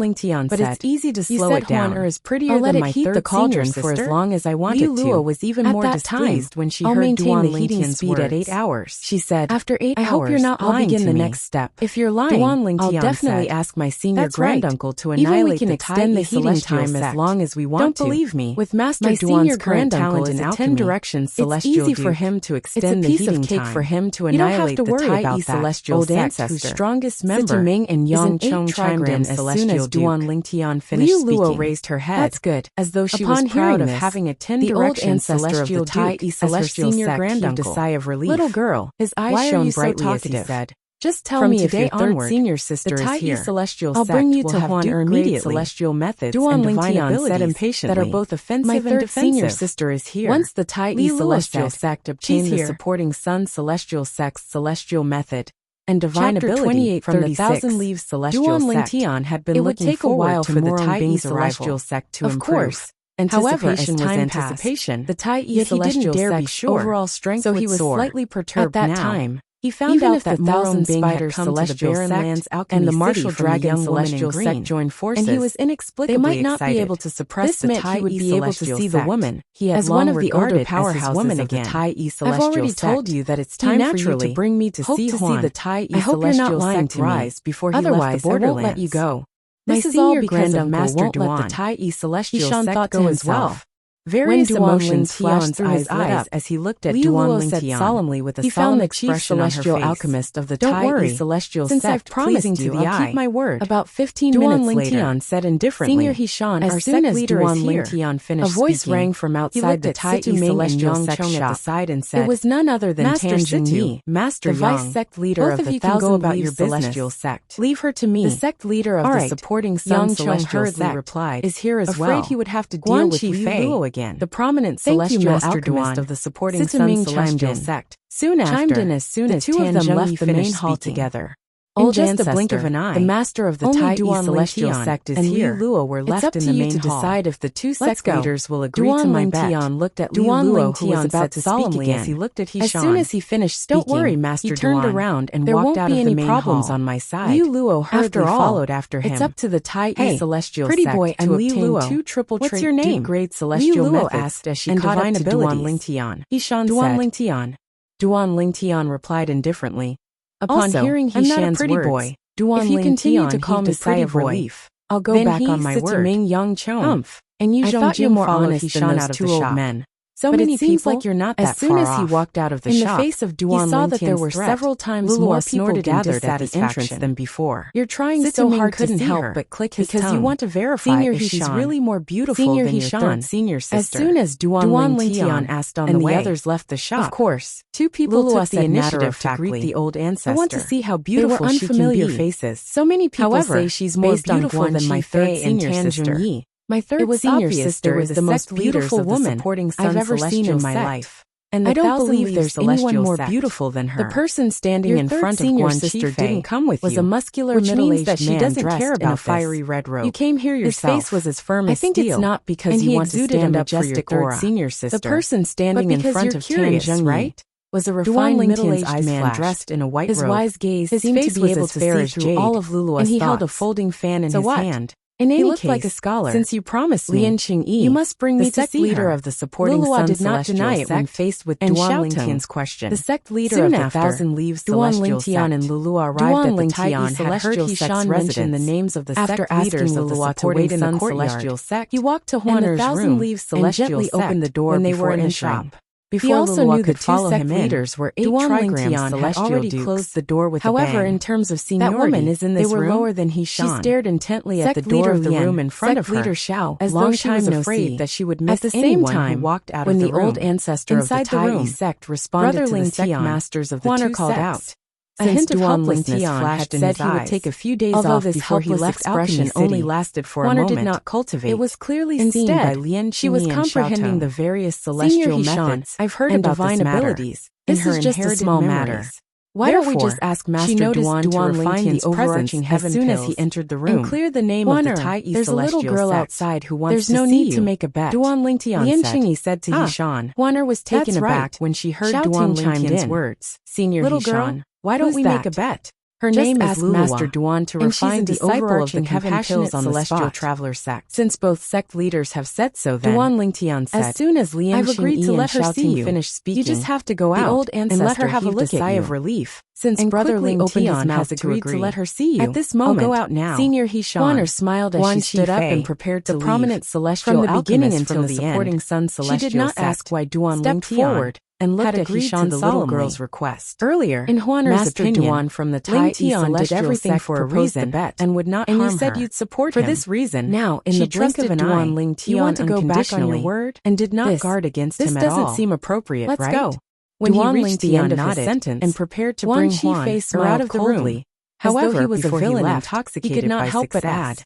but it's easy to slow it down. Is prettier than my third cauldron for as long as I want it to. Li Luo was even more displeased when she heard Duan Lingtian's speed at 8 hours. She said, after 8 hours, I hope you're not lying. I'll begin the next step. If you're lying, I'll definitely ask my senior granduncle to annihilate the extend the heating time as long as we want to. Don't believe me. With Master Duan's current talent in alchemy, 10 directions celestial, it's easy for him to extend the heating time. It's a piece of cake for him to annihilate the Tai celestial old ancestor, whose strongest member Ming and Yang Chong chimed in as soon as Duan Lingtian finished speaking. Li Luo raised her head. That's good, as though she was proud of having a 10 direction celestial Tai celestial senior granduncle. A sigh of relief. Little girl, his eyes shone brightly as he said, just tell me if your third senior sister is here. Celestial I'll bring you to Huan immediately. Celestial methods and divine abilities that are both offensive and defensive. Senior sister is here. Once the Tai celestial sect obtained the supporting Sun celestial sect's celestial method and divine ability from the Thousand Leaves celestial sect, had been looking forward to more Tai celestial sect to improve. Of course. Anticipation was anticipation. The Tai celestial sect's overall strength would soar. So he was slightly perturbed at that time. He found out that Thousand Spiders celestial sect and the martial dragon celestial sect joined forces, and he was inexplicably they might not be able to suppress the Tai he would be able to see the woman he had as one of the older powerhouses of the Tai celestial I've already told you that it's time for you to bring me to see Huan. The Tai I hope you're not lying to rise before he left the borderlands. I won't let you go. This is all because of Master Duan. Let the Tai celestial sect go as well. Various emotions flashed through his eyes as he looked at Duan Lingtian solemnly with a solemn expression on her face. He found the chief celestial alchemist of the Tai celestial sect. Since I've promised you, I'll keep my word. About 15 minutes later, Duan Lingtian said indifferently, Senior Hishan, as soon as Duan Lingtian finished speaking, a voice rang from outside the Tai celestial sect shop at the side and said, it was none other than Master Situ, Master the vice sect leader of the Thousand Leaves celestial sect. Leave her to me. The sect leader of the supporting Sun celestial sect replied, is here as well. Afraid he would have to deal with Li Luo again. The prominent celestial alchemist of the supporting Sun celestial sect soon after the two of them left the main hall together. In just a blink of an eye, the master of the Tai celestial sect is here. Li Luo were left in the main hall. It's up to you to decide if the two sect leaders will agree to my bet. Duan looked at Li Luo, who was about to speak again. As he looked at Hishan. As soon as he finished speaking, don't worry, Master Duan. He turned around and walked out of the main hall. There won't be any problems on my side. Li Luo hurriedly followed after him. It's up to the Tai celestial sect to obtain two triple trait grade celestial methods asked as she caught up to Duan Lingtian. Hishan said. Duan Lingtian replied indifferently. Upon hearing Hishan's words, if you continue to call me pretty boy, I'll go back on my word. Humph, and you Zhongjing more honest than those two old men. So but many people, like you're not that as soon as he walked out of the shop, in the face of Duan he saw that there were several times more people gathered at the entrance than before. You're trying so hard couldn't help but click his tongue. You want to verify if she's really more beautiful than your third senior sister. As soon as Duan Lingtian asked on the way, and the others left the shop. Of course, two people took the initiative to greet the old ancestor. I want to see how beautiful she can be. Faces. So many people say she's more beautiful than my third senior sister. My third senior sister is the most beautiful woman I've ever seen in my life. And I don't believe there's anyone more beautiful than her. The person standing in front of Guan sister didn't come with you. Was a muscular middle-aged man dressed in a fiery red robe. You came here yourself. His face was as firm as steel. I think it's not because you want to stand up for your third senior sister. The person standing in front of Tan Zhengyi was a refined middle-aged man dressed in a white robe. His wise gaze seemed to be able to see through all of Lulua's thoughts. And he held a folding fan in his hand. In any case, like a scholar. Since you promised me, you must bring me to see leader of the supporting Sun did not deny it when faced with Duan Lingtian's question. The sect leader of the Thousand Leaves celestial sect, and Lulua arrived at the Tai celestial sect's mention the names of the sect leaders of the supporting Sun celestial sect. He walked to Huaner's room and gently opened the door when they were in the shop. He also knew the two sect leaders were 8 trigrams had already closed the door with a bang. However, in terms of seniority, that woman is in this room. They were lower than Hishan. She stared intently at the door of the room in front of her, leader Xiao, as though she was afraid that she would miss anyone who walked out of the room. When the old ancestor of the Tai sect responded to the sect masters of the two sects, a hint of helplessness flashed in his eyes. He would take a few days off before he left expression only lasted for a moment. Did not cultivate. It was clearly seen by Lian Qingyi. She was comprehending the various celestial methods I've heard about divine abilities. This is just a small matter. Why don't we just ask Master Duan to refine the overarching heaven as soon as he entered the room and clear the name of the Tai Yi celestial sect? There's a little girl outside who wants to see you. There's no need to make a bet, Duan Lingtian said to Yishan. Huaner was taken aback when she heard Duan Lingtian's words. Senior Little girl, why don't we make a bet? Her name is Master Duan to refine the overarching heaven pills on the celestial traveler sect. Since both sect leaders have said so, then Duan Lingtian said, as soon as I've agreed to let her see you finish speaking, you just have to go out and let her have a look at sigh of relief. Since Brother Lingtian has agreed to let her see you, at this moment, I'll go out now. Senior Huaner smiled as she stood up and prepared to leave. The prominent celestial from the beginning until the supporting sun celestial sect. She did not ask why Duan Lingtian and looked at Hishan to the little girl's request. Earlier, in Huaner's opinion, Duan from the Tai Yi did everything for a reason bet and would not harm her. And you said you'd support him. For this reason, now, in the blink of an eye, you want to go back on your word and did not guard against him at all. This doesn't seem appropriate, right? Let's go. When he reached the end of his sentence and prepared to bring Huan out of the room, however, he was a villain intoxicated he could not help but add,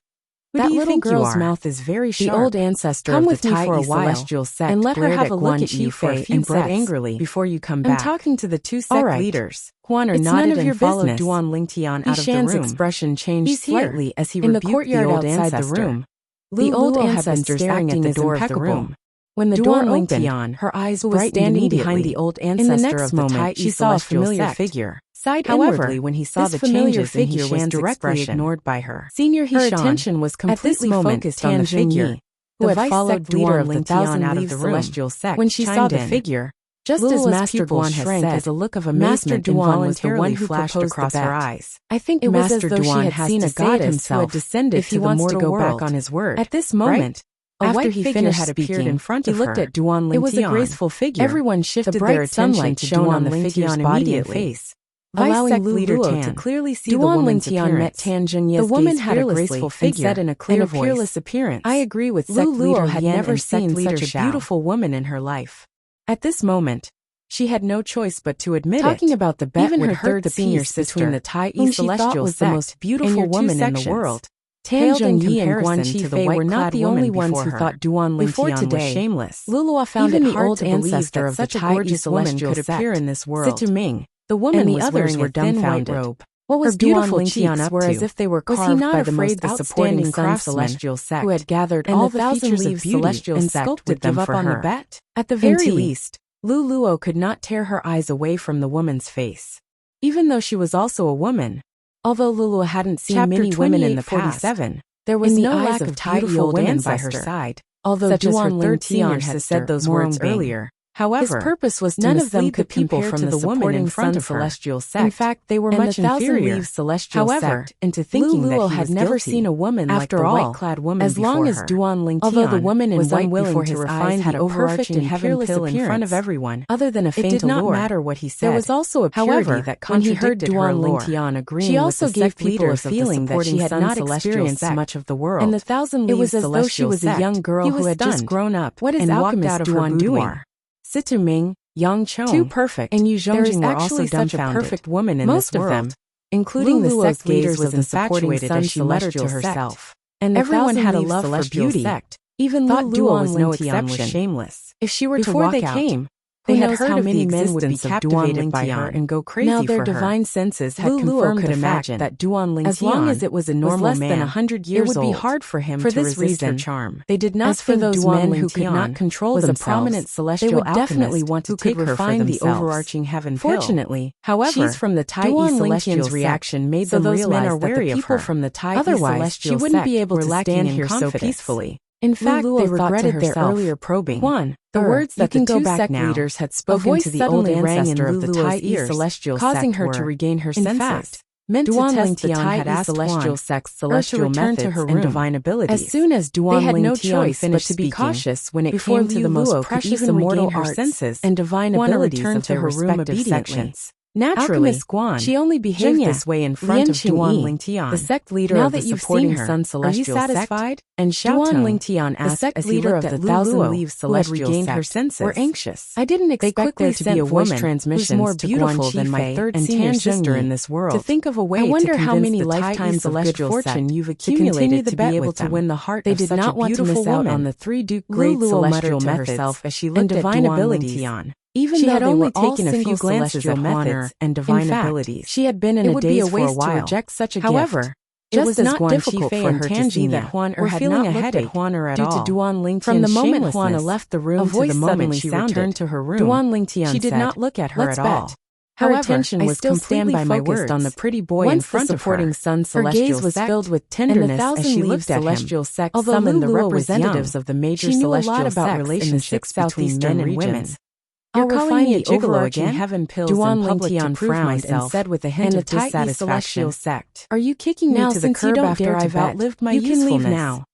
that little girl's mouth is very sharp. The old ancestor of the Tai Yi celestial sect and let her have a look at you for a few breaths angrily before you come back. I'm talking to the two sect leaders. Huaner nodded and followed Duan Lingtian out of the room. Hishan's expression changed slightly as he rebuked the old ancestor. The old ancestor acting at the door of the room. When the door opened, her eyes brightened standing behind the old ancestor of the Tai Yi she saw a familiar figure. Sighed inwardly when he saw the familiar figure was directly ignored by her. Senior Hishan, her attention was completely focused on the figure, who had followed Duan Lingtian out of the celestial sect. When she saw the figure, just as Master Duan shrank as a look of amazement involuntarily flashed across her eyes. I think it was as though she had seen a goddess who had descended to the mortal world. Back on his word. At this moment, after he finished had appeared in front of her, he looked at Duan Lingtian. It was a graceful figure. Everyone shifted their attention to Duan Lingtian's body and face, allowing Luo to clearly see the woman's appearance. The woman had a graceful figure and said in a clear voice, fearless appearance. I agree with sect leader had never seen such a beautiful woman in her life. At this moment, she had no choice but to admit talking about the bet even would hurt the senior sister between the Tai Yi celestial was the most beautiful woman in the world. Tan Zhengyi and Guan Qifei were not the only ones who thought Duan Lingtian was shameless. Lulua found it hard to believe that such a gorgeous woman could appear in this world. Situming, the woman and the others were dumbfounded. What was beautiful cheeks were as if they were carved by the most outstanding celestial sect who had gathered all the features of celestial sect would give up on the bet. At the very least, Luo could not tear her eyes away from the woman's face. Even though she was also a woman, although Lulua hadn't seen many women in the past, there was no lack of beautiful women by her side, although Duan Lingtian had said those words earlier. However, his purpose was to none of them could people from the supporting front of celestial sect. In fact, they were much inferior. However, into thinking that he had never seen a woman like the white-clad woman as long as Duan Lingtian, although the woman in white before his eyes had a perfect and fearless appearance in front of everyone, other than a faint allure. It did not matter what he said. There was also a purity that contradicted her allure. She also gave people a feeling that she had not experienced much of the world. And the thousand leaves celestial sect. It was as though she was a young girl who had just grown up and walked out of her boudoir. Situming, Yang Chong, too perfect, and Yu Zhongjing were also such a perfect woman in most this world, of them, including the sect leaders was infatuated as she muttered to herself. And everyone had a love for beauty. Even Luo was no exception. Shameless. If she were to walk out, they had heard how many men would be captivated by her and go crazy for her. Now their divine senses had confirmed the fact that Duan Lingtian, as long as it was a normal man, less than 100 years old, it would be hard for him to resist her charm. They did not think those men who could not control themselves. A prominent celestial alchemist definitely want to take her for the overarching heaven pill. Fortunately, however, she's from the Tai Yi celestial reaction made them realize that the people from the Tai Yi celestial she wouldn't be able to stand here so peacefully. In fact, they regretted their earlier probing. The words that the two sect leaders had spoken to the old ancestor of the Tai Yi celestial sect causing her to regain her senses, meant to test the Tai Yi celestial sect's celestial methods and divine abilities. As soon as Duan Lingtian had no choice but to be cautious when it came to the most precious immortal arts and divine abilities of their respective sections. Naturally, she only behaved this way in front of Duan Lingtian, the sect leader of the supporting sun celestial sect. Are you satisfied? And Duan Lingtian asked as he looked at the thousand leaves celestial sect, her senses, were anxious. I didn't expect there to be a woman who's more beautiful than my third senior sister in this world. To think of a way to convince how many lifetimes of good fortune you've accumulated to be able to win the heart of such a beautiful woman. On the three Duke grade celestial methods as she looked at Duan Lingtian. Even though they were all single celestial methods and divine abilities, she had been in a daze for a while. To reject such a gift. It was not difficult for her to see that Huan-Er had not looked at Huan-Er at all. Due to Duan Lingtian's From the moment Huan-Er left the room to the moment she returned to her room, Duan Lingtian she did not look at her at all. Her attention was completely focused on the pretty boy in front of her. Her gaze was filled with tenderness as she looked at him. Although the representatives of the major celestial sects in the 6 southeastern men and women. You're calling me a gigolo again? Heaven pills Duan Lingtian frowned and said with a hint of dissatisfaction, "Are you kicking me to the curb after I've outlived my usefulness? You can leave now."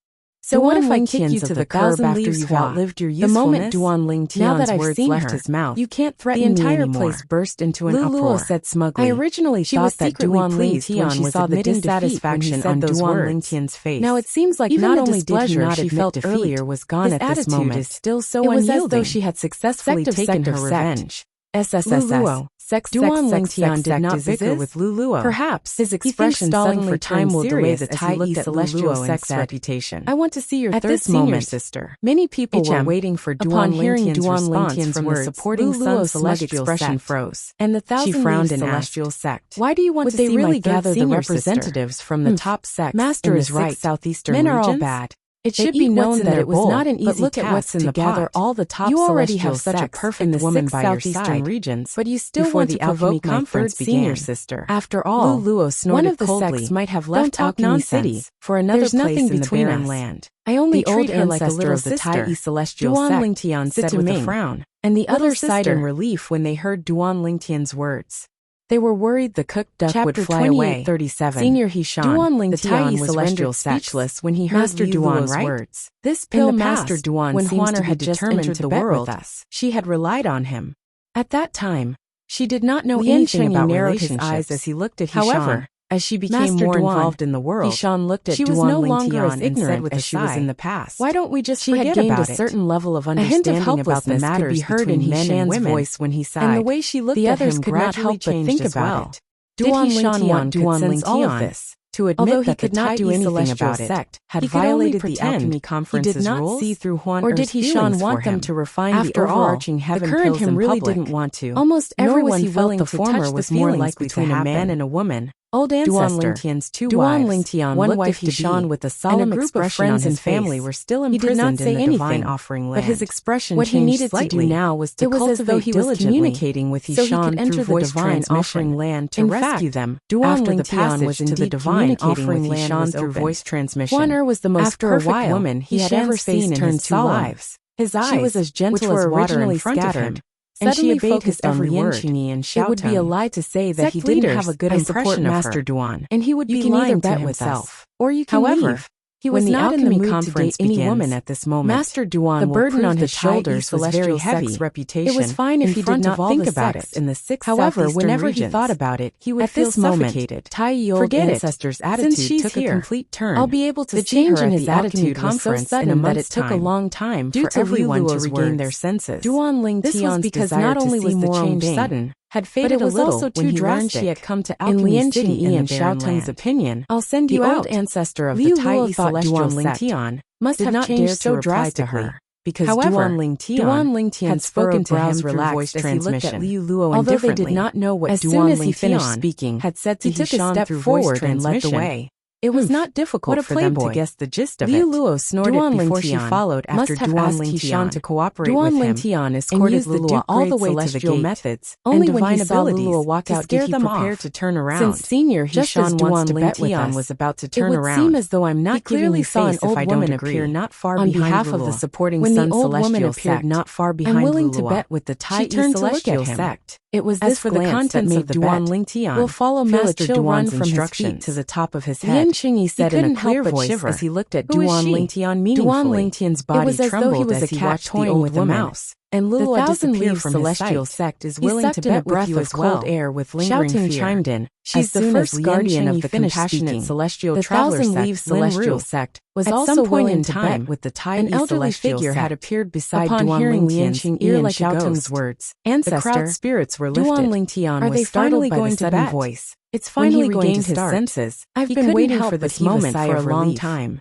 So what if I kick you to the curb after you've outlived your usefulness? The moment Duan Lingtian's words left his mouth, you can't threaten me anymore. The entire place burst into an uproar. Said smugly. I originally thought that Duan Lingtian was saw the dissatisfaction on Duan Lingtian's face. Now it seems like not only displeasure she felt earlier was gone at this moment. Is still so unyielding. It was as though she had successfully taken her revenge. SSSS. Duan Lingtian did not bicker with Luluo. Perhaps his expression stalling for time will delay the Tai celestial sex reputation. I want to see your third senior sister. Many people were waiting for Duan Lingtian's response from the supporting Sun celestial expression froze, and the thousand frowned in celestial sect. Why do you want to see my gather the representatives from the top sects? Master is right. Southeastern men are all bad. It should be known that it was not an easy task to gather all the top celestial. You already have such a perfect woman by your side, regions, but you still want to provoke my third senior sister. After all, Luluo snorted one of the sects might have left Alchemy City for another place in the barren land. I only treat her like a little sister. The Tai celestial Duan Lingtian said with a frown, and the other sighed in relief when they heard Duan Lingtian's words. They were worried the cooked duck would fly away. 37. Senior Hishan, Duan Lingtian was rendered speechless when he heard Master Duan's words. This pill Master Duan when Huan-Er had determined to bet with us. She had relied on him. At that time, she did not know anything about relationships. His eyes as he looked at Hishan. However, as she became more involved in the world, Hishan looked at Duan Lingtian and said with a sigh, she was in the past. Why don't we just forget about it? She had gained a certain level of understanding about the matters could be heard in Hishan's voice when he sighed, and the way she looked at him could not help but think about it. Duan Lingtian could sense all of this. To admit that he could not do anything about it, had violated the alchemy conference's rules. He did not see through Huan-Er's or did Hishan want them to refine the overarching heaven pills in public? Really didn't want to. Almost everyone felt the former was more likely between a man and a woman. Old ancestor, Duan Lingtian's two wives, one wife Hishan with a solemn expression on his family were still imprisoned in the divine offering land. But his expression what he needed to do now was to cultivate diligently, communicating with Hishan so he could enter the divine offering land to rescue them. After the passage to the divine offering land through voice transmission, Huan-Er was the most perfect woman he had ever seen in his 2 lives. His eyes, she was as gentle as water in front of him. And she obeyed his every word. It would be a lie to say that he didn't have a good impression of Master Duan, and he would be lying to himself. Or you can leave. He was not in the mood to date any woman at this moment. Master Duan, the burden on his shoulders was very heavy. Reputation. It was fine if he did not think about it in the 6 However, whenever he thought about it, he would feel suffocated. Forget ancestor's attitude took a complete turn. I'll be able to see her in his attitude was so sudden that it took a long time for everyone to regain their senses. Duan Lingtian's because not only was the change sudden, had faded a little also when he learned she had come to Alchemy City in Xiaoteng's opinion. I'll send you out, ancestor of the Tai celestial sect. Must have not dared so drastically, because Duan Lingtian had spoken to him through voice transmission. Although they did not know what Duan Lingtian had said to Hishan, he took a step forward and led the way. It was not difficult for them to guess the gist of it. Liu Luo snorted before she followed after Duan Lingtian to cooperate with him. Duan Lingtian escorted Luo all the way to the gate. Methods, only when he saw Luo walk out did he prepare to turn around. Since senior Hishan wants to bet with us, was about to turn around. It would seem as though I'm not clearly saw an old woman appear not far behind Luo. On behalf of the supporting Sun Celestial sect, not far behind Luo. I'm willing to bet with the Tai Celestial sect. It was this glance that made Duan Lingtian will follow Master Duan's instructions to the top of his head. Qingyi said in a clear voice as he looked at Duan Lingtian meaningfully. Duan Lingtian's body trembled as he watched toying with a mouse. And Luo disappeared from celestial sect is willing to bet with you as well. Air with lingering fear. Chimed in. She's the first guardian of the compassionate celestial traveler sect. Celestial sect was also willing to bet with the Tai. An elderly figure had appeared beside Duan Lingtian's ear like Xiaoteng's words. Ancestor, the crowd spirits were lifted. Duan Lingtian was startled by the sudden voice. It's finally going to start. His senses. I've been waiting for this moment for a long time.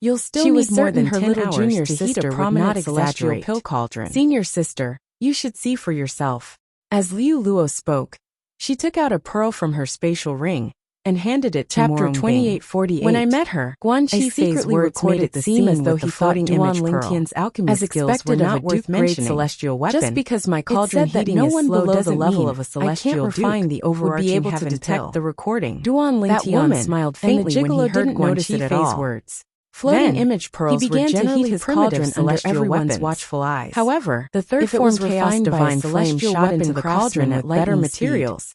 You'll still need more than her little junior sister would not celestial pill cauldron. Senior sister, you should see for yourself. As Liu Luo spoke, she took out a pearl from her spatial ring and handed it to Chapter 2848. When I met her, Guan Qi secretly recorded the seem as though he thought Duan Lingtian's alchemy skills were not worth mentioning. Celestial weapon. Just because my cauldron heating is slow below the level of a celestial refine the overarching would be able to detect the recording. Duan Lingtian smiled faintly when he heard Guan Qifei's words. Floating image pearls were generally his cauldron under everyone's watchful eyes. However, the third form chaos divine flame shot into the cauldron at better materials,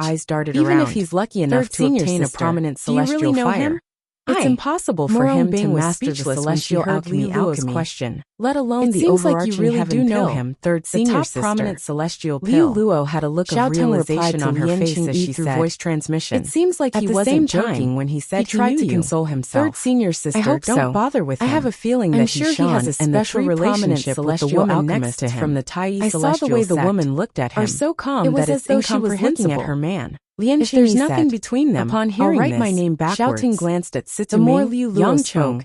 eyes darted Even around. if he's lucky enough Third to senior obtain a sister, prominent do you celestial really know fire, him? it's impossible for Morone him to Bing was master the speechless when celestial she heard alchemy Li Luo's question, let alone It the seems like you overarching really heaven do know pill. him, third The senior top sister. prominent celestial Liu pill. Luo had a look Xiao of Teng replied realization to on her Lian face as Qingyi she through said, voice transmission. "It seems like At he the wasn't same joking time, when he said he tried to knew you." console himself. Third senior sister, I hope don't so. bother with I him. have a feeling I'm that sure he has a special relationship with the woman next to him. from the Tai I saw the way the woman looked at him. are so calm It was that as it's though she was looking at incomprehensible. her man. Lian If there's Qingyi nothing said, between them, upon I'll hearing write this, my name Xiao backwards. Teng glanced at The more Situming, Liu Luo Yang spoke, Chong,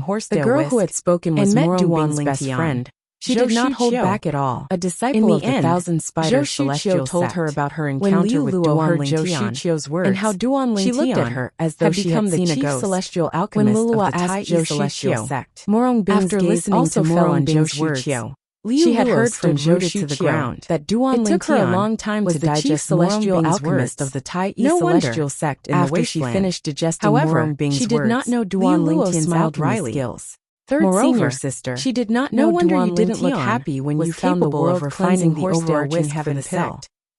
finding Horsedale The girl whisk who had spoken was and met Morong Duan Bing's best Lingtian. friend. She Zhou did not hold Shuqiu, back at all. a disciple of the end, Thousand Spiders Zhou celestial Shuqiu told sect. her about her When encounter Liu with Luo Duan heard Zhou Lingtian Shuqiu's words, and how Duan Lingtian she looked at her as though had she become had the seen a chief ghost. celestial When alchemist Luluo of the asked Tai Zhou celestial Shuqiu, sect. Morong Bing's After gaze listening also to fell Morong on Bing's Zhou words, Shuqiu. She had Liu Luo heard from stood Zhou rooted to the Shuqiu ground that Duan It took her a Lingtian long time was to the chief digest Morong celestial Bing's alchemist words. of the Tai No wonder, celestial sect in the after she wasteland. finished digesting However, Morong Bing's she did words, not know Duan Liu Luo Lingtian's smiled alchemy wryly. skills. Third Moreover, senior sister, she did not no know wonder Duan you didn't look Lingtian happy when was you found the capable world of refining cleansing the the overarching overarching heaven heaven pill. sect.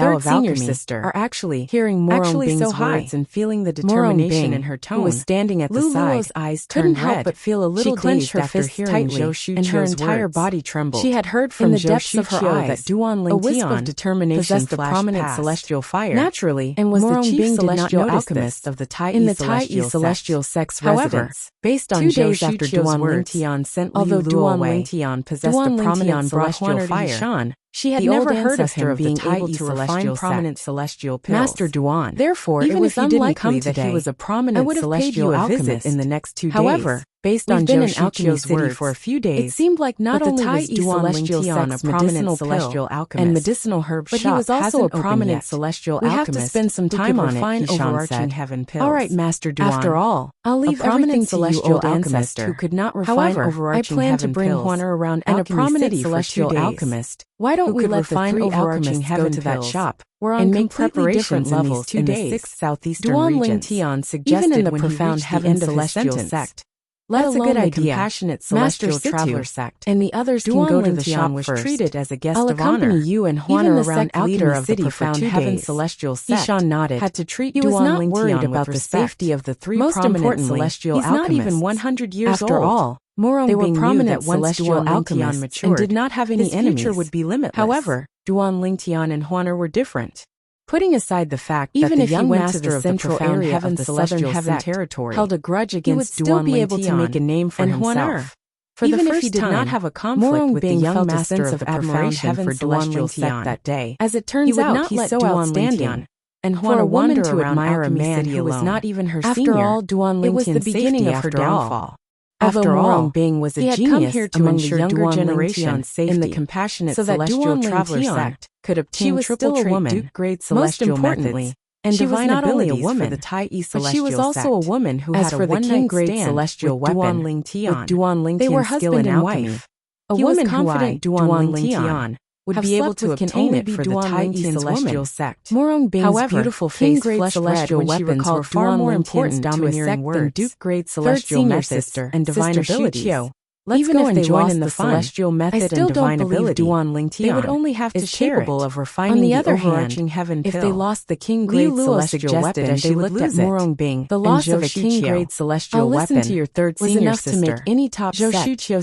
Tao of Alchemy sister, are actually hearing Morong Bing's so high. words and feeling the determination in her tone, who was standing at the side, eyes couldn't turned help red. but feel a little she clenched her after fists hearing tightly, Zhou Shuqiu's and her entire words. body trembled. She had heard from in the Zhou depths of her Shuqiu eyes, that Duan a wisp Lingtian of determination possessed the flashed prominent past. celestial fire. Naturally, and was Morong the chief Bing celestial did not alchemist of the Tai in Yi the Tai Yi celestial sex However, residence. Based on 2 Zhou days after Shuqiu's Duan words, Lingtian sent although Liu Luo Duan away, Lingtian possessed Duan a prominent Lingtian brought celestial Huan fire. Shan. She had The never old heard of ancestor him of the being Tai able Yi to refine celestial prominent sect. celestial pills. Master Duan. Therefore, Even it was if he didn't unlikely come that today, he was a prominent I would have paid celestial you a alchemist visit in the next 2 days. However, Based on Zhou Shiqiu's words for a few days, it seemed like not only was Duan Lingtian a prominent celestial alchemist and medicinal herb shop, but he was also a prominent celestial alchemist. We have to spend some time on it, overarching heaven pills. All right, Master Duan. After all, I'll leave everything to you, old ancestor, who could not refine overarching heaven pills. I plan to bring Huaner around and a prominent celestial alchemist. Why don't we let the three alchemists go to that shop? We're on completely different levels in the 6 southeastern regions. Duan Lingtian suggested even in the profound heaven celestial sect. That's a good idea. Compassionate celestial traveler sect, and the others can go to the shop was treated as a guest of honor. I'll accompany you and Huaner around leader of the profound heaven celestial sect. Ishan nodded. Had to treat Duan Lingtian. He was not worried about the safety of the three prominent celestial alchemists. He's not even 100 years old. After all, they were prominent celestial alchemists matured and did not have any enemies. His future would be limitless. However, Duan Lingtian and Huaner were different. Putting aside the fact even that the young master of the central area of the southern heaven territory held a grudge against Duan Lingtian, he would still be able to make a name for himself. For even if he did not have a conflict with the young master of the profound heaven for celestial sect that day, as it turns out, he's so outstanding. And Huaner wanted to admire a man who was not even her senior. After all, Duan Lingtian's it was the beginning of her downfall. After all, Bing was a genius here to among the younger generation in the compassionate celestial traveler sect could obtain triple-trait Duke-grade celestial methods, and she was not only a woman, for the Tai celestial but she was also a woman who had a one-night stand celestial with Duan Lingtian. They were husband and wife. A woman confident Duan Lingtian would be able to obtain it for the Tai celestial sect. Morong Bing's beautiful face-grade celestial weapons were far more important to a sect than Duke-grade celestial methods and divine abilities. Even if they join in the celestial method and divine ability, Duan Lingtian they would only have to share capable of refining the overarching heaven pill. If they lost the king-grade celestial weapon, as they looked at Morong Bing, the loss of a king-grade celestial weapon to your third was enough to make any top set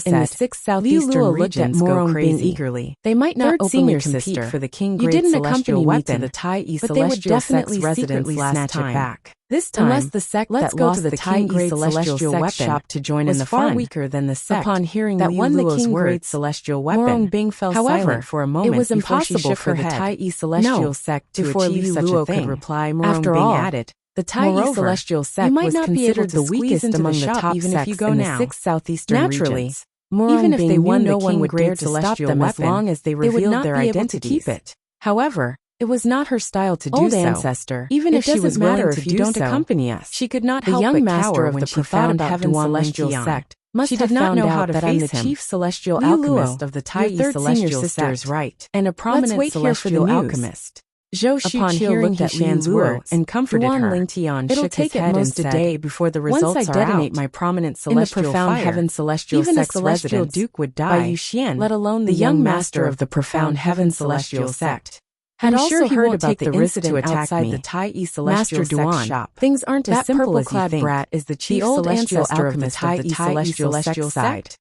in the 6 southeastern regions go crazy. Eagerly. They might not openly compete for the king-grade celestial weapon, but they would definitely secretly snatch it back. This time, unless the sect that lost the king-grade celestial weapon shop to join in the fun, far weaker than the sect. Upon hearing that won the king-grade celestial weapon, Morong Bing fell silent for a moment. It was impossible for the Tai celestial sect to achieve such a thing. After all, added, the Tai celestial sect was considered the weakest among the top sects in the 6 southeastern regions. Even if they won the king-grade celestial weapon, as long as they revealed their identities. However, it was not her style to do so. Old ancestor, even if she was willing to do so, accompany us. She could not help but cower when she thought about heaven celestial sect. She did not know how to face him. Chief celestial alchemist of the Tai celestial sect, right, and a prominent celestial alchemist. Zhou Shiqiu looked at Lian's words and comforted her. It'll take at most a day before the results are out. Once I detonate my prominent celestial profound heaven celestial even a celestial duke would die, by Yuxian, let alone the young master of the profound heaven celestial sect. Had also heard about the incident outside the Tai celestial sect shop. Things aren't as simple as you think. Brat is the chief celestial alchemist of the Tai celestial sect.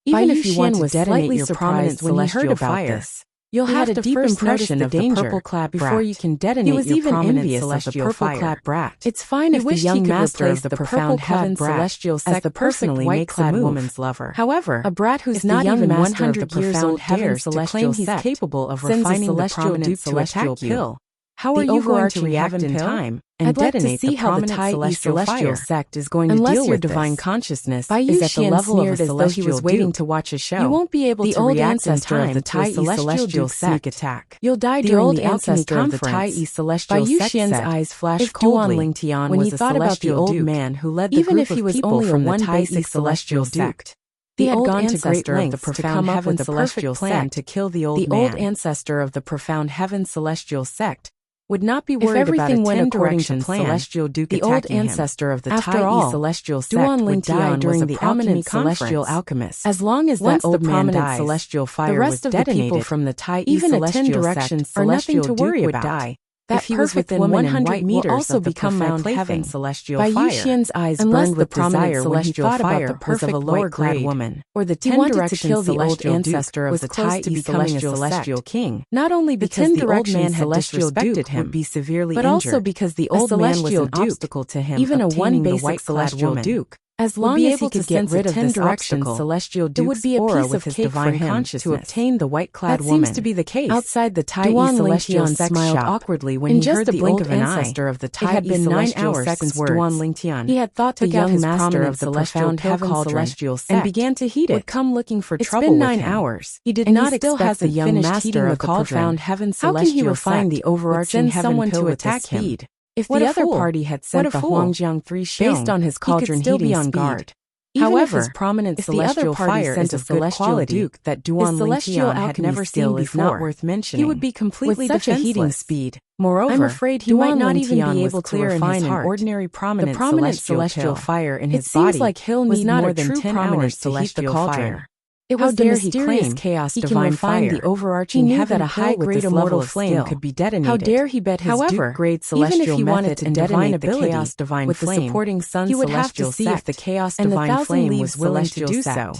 Even if you want to detonate your prominent when you heard about this, you'll have a deep impression of the purple-clad before you can detonate your prominent celestial purple-clad brat. It's fine if the young master of the profound heaven celestial sect as the perfect white-clad woman's lover. However, a brat who's not even 100 years old dares to claim he's capable of refining the prominent celestial pill. How are you going to react in time and detonate the prominent celestial sect is going to deal with this? Unless your divine consciousness is at the level of a celestial he was waiting to watch a show, you won't be able to react in time of the Tai celestial sect attack. You'll die during the ancestor of the Tai celestial sect. Bai Yuxian's eyes flashed coldly when he thought about the old man who led the group of people from the Tai celestial sect. He had gone to great lengths to come up with a perfect plan to kill the old man. The old ancestor of the profound heaven celestial sect would not be worried about a 10-direction celestial duke the old ancestor of the Tai celestial sect would die during the prominent celestial alchemist. As long as that old man dies, celestial fire the rest of the people from the Tai celestial sect are nothing to worry about. That if he was within 100 meters also become found heaven celestial fire. Bai Yuxian's eyes burned with desire when he thought about the perfect of a lower-grade woman, or the 10-direction celestial ancestor of the Tai celestial king. Not only because the old man had disrespected him, would be severely but also because the old man was an obstacle to him. Even a one basic celestial duke As long as he could get rid of this obstacle, celestial Duke's aura with his divine consciousness to obtain the white-clad woman. That seems to be the case. Outside the Tai Celestial sex smiled awkwardly when he heard the old ancestor of the Tai. It had been 9 hours since Duan Lingtian. He had thought the young master of the profound heaven celestial sect and began to heat it. Would come looking for trouble with him. It's been 9 hours. He did not expect the young master of the profound heaven celestial sect. How can he refine the overarching heaven to attack him? If the other party had sent the Huangjiang 3 based on his cauldron heating on guard. However, his prominent celestial fire sent a celestial duke that Duan Lingtian had never seen before, not worth mentioning. He would be completely with such a heating speed. Moreover, I'm afraid he might not even be able to refine an ordinary prominent celestial fire in his body. It seems like he'll need more than 10 hours to heat the cauldron. It was the mysterious chaos divine fire. The overarching heaven that a high-grade immortal flame could be detonated. How dare he bet his Duke-grade celestial method and divine ability chaos divine with the supporting sun celestial sect. He would have to see if the chaos divine flame was willing to do so.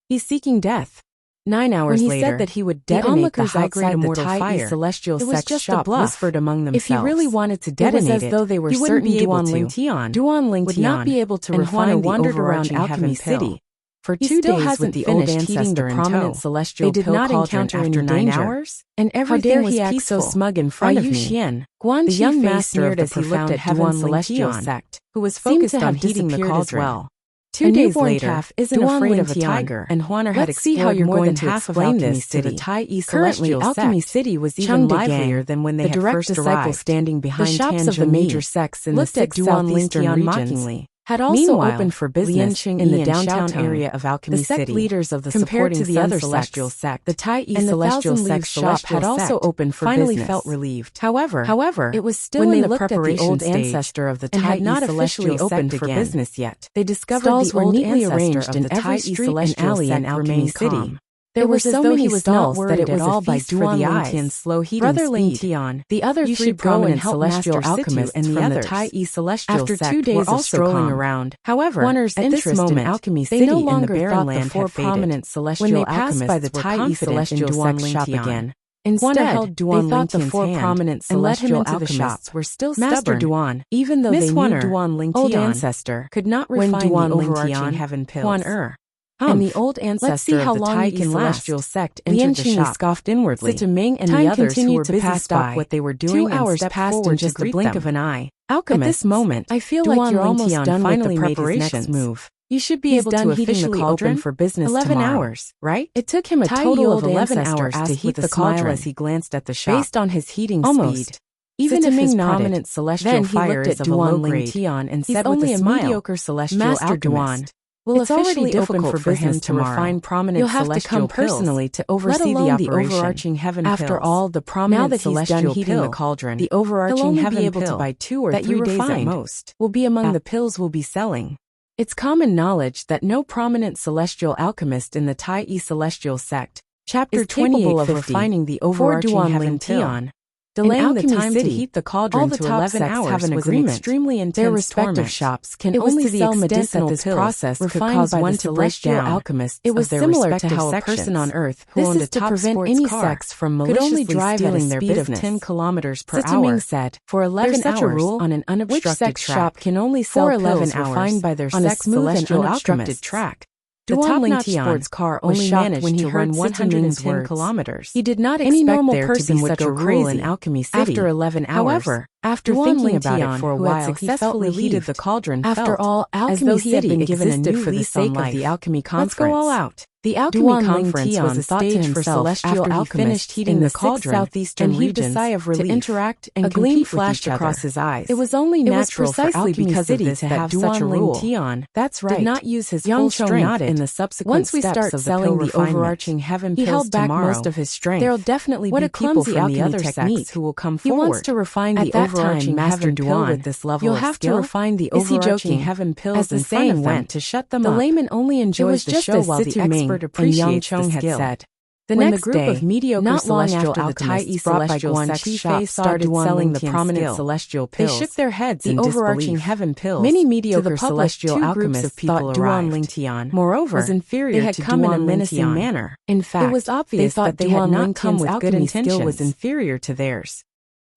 He's seeking death. 9 hours later, when he said that he would detonate the high-grade immortal fire, celestial sect shop whispered among themselves. If he really wanted to detonate it, as though they were certain Duan Lingtian would not be able to refine the overarching Alchemy City. For 2 days with the old ancestor in tow, they did not encounter any danger, and everything was peaceful. So smug in front of me. The young master of the profound heaven celestial sect, who was focused on heating the cauldron. Well. 2 days later, calf isn't afraid of a tiger, and Huaner had explored more than half of Alchemy City. Currently, Alchemy City was even livelier than when they had first arrived. Standing behind the shops of the major sects in the 6 southeastern regions had also opened for business in the downtown area of Alchemy City. The sect leaders of the compared to the other celestial sect, the Tai Celestial sect shop had also opened for business. Finally felt relieved. However, it was still when in the preparation old ancestor of the Tai had not officially opened for business yet. They discovered stalls were neatly arranged in every street and alley in Alchemy City. There were so many stalls that it was all by Duan Lingtian's slow heating Brother Lingtian, the other 3 prominent celestial alchemists from the Tai Celestial sect after 2 days of strolling around. However, at this moment, Alchemy City no longer thought the 4 prominent celestial alchemists by the Tai Celestial sect shop again. Instead, they thought the 4 prominent celestial alchemists were still Master Duan, even though they knew Duan Lingtian, old ancestor, could not refine the overarching heaven pills. And the old ancestor of the Tai Celestial sect entered the shop. Scoffed inwardly. Sitaming and the others who were busy stopped what they were doing 2 hours passed in just the blink of an eye. Alchemist, at this moment, I feel like you're almost done with the preparations. Move. You should be able to officially open for business 11 hours, right? It took him a total of 11 hours to heat the cauldron as he glanced at the shop. Based on his heating speed. Even if his prominent celestial fire is of a low grade, and said with a smile, mediocre celestial alchemist. It's already difficult for him to refine prominent You'll have celestial to come personally to oversee the overarching heaven pills. After all, the prominent now that celestial he's done heating the cauldron, the overarching heaven be able to buy 2 or 3 days at most, will be among the pills we'll be selling. It's common knowledge that no prominent celestial alchemist in the Tai Celestial sect, chapter 28, of refining the overarching heaven pill. Delaying the time to heat the cauldron to 11 hours was an extremely intense Their respective shops can only sell medicinal pills. This process could cause one to break down. Alchemists it was similar to how a person on Earth who owned a top sports car could only drive at a speed of 10 kilometers per hour. Said, for 11 hours, a rule on an unobstructed shop can only sell 11 hours refined by their sex celestial unobstructed track. The top-notch sports car only managed when he run 110 kilometers. He did not expect any normal person would go crazy in Alchemy City. After 11 hours, however, after thinking about it for a while, he successfully heated the cauldron. After all, Alchemy City had been given a new for the sake of the Alchemy Conference. Let's go all out. The Alchemy Conference was a stage for celestial alchemists finished heating the cauldron southeastern and heaved a sigh of relief to interact and a gleam flashed across his eyes. It was only natural for Alchemy City to have such a rule. That's right. Did not use his full strength in the subsequent Once we start selling the overarching heaven pills he held back most of his strength. There'll definitely be people from the other sects who will come forward. He wants to refine the overarching heaven pill with this level of skill. You'll have to refine the overarching heaven pills as the saying went to shut them up. The layman only enjoys the show while the expert appreciates the skill. Said. The next group of mediocre not celestial alchemists brought by Guan Qifei started selling the prominent celestial pills. They shook their heads in disbelief. The overarching heaven pills. Many mediocre celestial alchemists thought Duan Lingtian, moreover, was inferior they had to come in a menacing manner. In fact, it was obvious that they had not come with good intentions. Skill was inferior to theirs.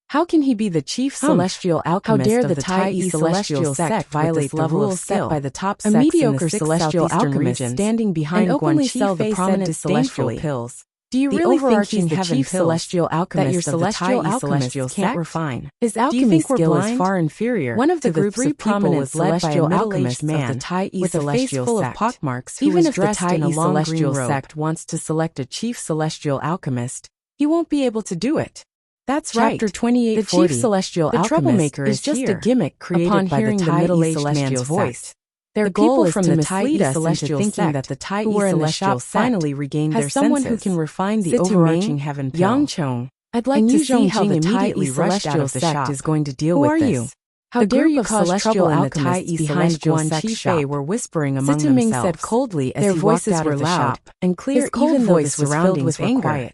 How can he be the chief celestial alchemist of the Tai celestial sect violate the rules set by the top sects in the mediocre celestial alchemist standing behind and openly sell the prominent celestial pills? Do you really think he's the chief celestial alchemist that your celestial alchemists can't refine? His alchemy skill is far inferior. One of the groups of people was led by a middle-aged man with a face full of pockmarks who was dressed in a long green robe. Sect wants to select a chief celestial alchemist. He won't be able to do it. That's right. Chapter 28. The chief celestial alchemist troublemaker is just a gimmick created by the middle-aged man's voice. Their goal is to mislead us into thinking that the Tai who were in the shop finally regained their senses. Someone who can refine the overarching heaven pill. Yang Chong, I'd like to see how the Tai celestial sect is going to deal with this. Who are you? How dare you cause trouble in the Tai behind Guan Qifei were whispering among themselves. said coldly as their voices were loud and clear. His cold voice was filled with anger.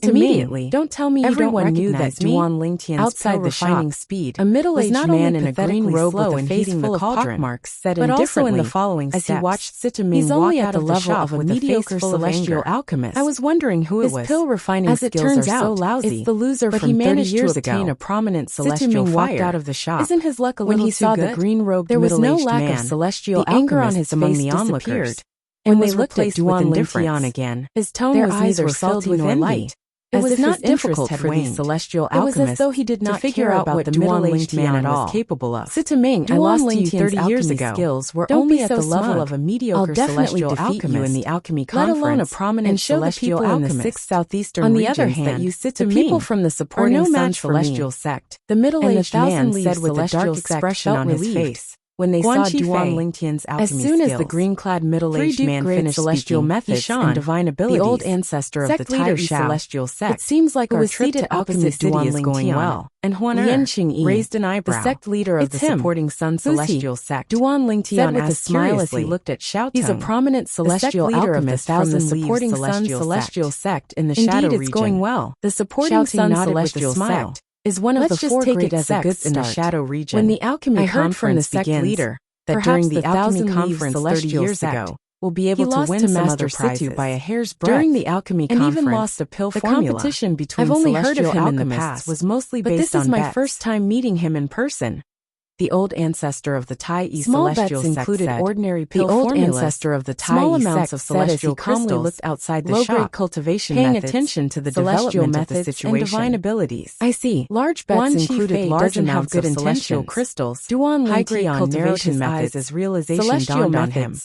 Immediately, don't tell me everyone knew that Duan Lingtian's outside the shining speed, a middle-aged man in a green robe with a face full of pockmarks, said but also in the following as he watched Sitaming walk out of the shop of a mediocre celestial alchemist. I was wondering who it was. His pill refining skills are so lousy. It's the loser from 30 years ago. Obtain a prominent celestial walked out of the shop. Isn't his luck a little too good? When he saw the green-robed middle-aged man, there was no lack of celestial anger on his face disappeared. When they looked at Duan Lingtian again, his tone was neither salty nor light. It was not difficult for the celestial alchemist. It was as though he did not figure out what the middle-aged man was capable of. Sitaming, I lost to you 30 years ago. Skills were only at the level of a mediocre celestial alchemist you in the alchemy conference, let alone a prominent celestial alchemist. In the 6 southeastern on the other hand, the people from the supporting Sun celestial sect, the middle-aged man said with a dark expression on his face. When they saw Duan Lingtian's alchemy skills. As soon as the green-clad middle-aged man finished celestial methods and divine abilities, the old ancestor of the Tai celestial sect, it seems like our trip to opposite city is going well. And Huan Yanqing raised an eyebrow. The sect leader of the supporting Sun celestial sect, Duan Lingtian with a smile as he looked at Xiao Tong. He's a prominent celestial alchemist from the supporting Sun celestial sect in the shadow region. Indeed, it's going well. The supporting Sun celestial sect is one of the 4 great sects in the shadow region. When the alchemy conference from the sect leader that during the alchemy conference 30 years ago will be able to win some other prizes by a hair's breadth. During the alchemy conference, and even lost a pill formula. The competition between I've only heard of him in the past was mostly based on bets. But this is my first time meeting him in person. The old ancestor of the Tai celestial sect included ordinary pill formulas. The old ancestor of the Tai small amounts of celestial crystals looked outside the low-grade cultivation paying attention to the development of the situation and divine abilities. I see. Large bets included large amounts of celestial crystals. Duan Lingtian narrowed his eyes as realization dawned on him.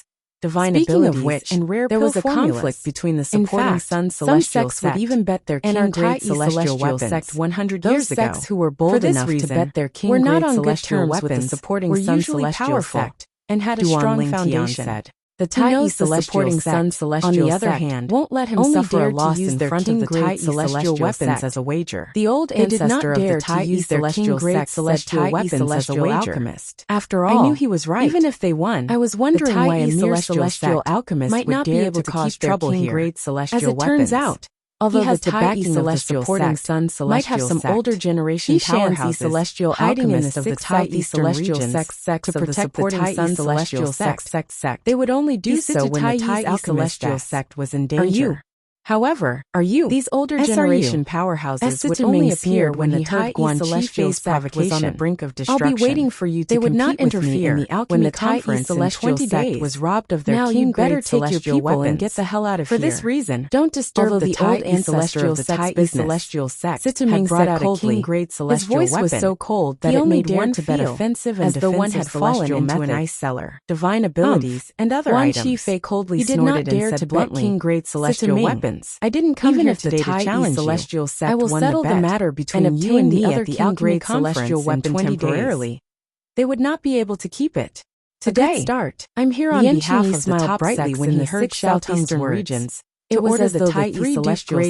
Divine Speaking of which, and rare there was a conflict between the supporting Sun celestial sect would even bet their king-grade celestial sect 100 years ago. Those sects who were bold enough to bet their king-grade celestial weapons with the supporting Sun celestial sect and had a strong foundation. The Tai celestial Sun celestial on the other hand won't let him suffer a loss in front of the Tai celestial weapons as a wager. The old ancestor of the Tai celestial sect celestial weapons as a alchemist. After all, I knew he was right. Even if they won, I was wondering why a mere celestial alchemist might not be able to cause trouble here. As it turns out, although the backing celestial sect might have some older generation powerhouses celestial hiding in the 6 southeastern regions to protect the Tai celestial sect, they would only do so when the Tai celestial sect was in danger. However, these older generation powerhouses would only appear when the Tai celestial sect was on the brink of destruction. I'll be waiting for you to compete with me in the alchemy conference in 20 days. Was robbed of their king-grade celestial weapons and get the hell out of here. For this reason, don't disturb the old ancestor of the Tai celestial sect. Sitaming brought out a king-grade celestial weapon. His voice was so cold that it made one to bet offensive and defensive as the one had fallen into an ice cellar. Divine abilities and other items. Guan Qifei coldly snorted and said bluntly, king-grade celestial weapons. I didn't come here today to challenge you. I will settle the matter between you and me at the alchemy celestial weapon temporarily. They would not be able to keep it. Today, start. I'm here on behalf of the top brightly when he heard Xiao Tong's words. It was as though the 3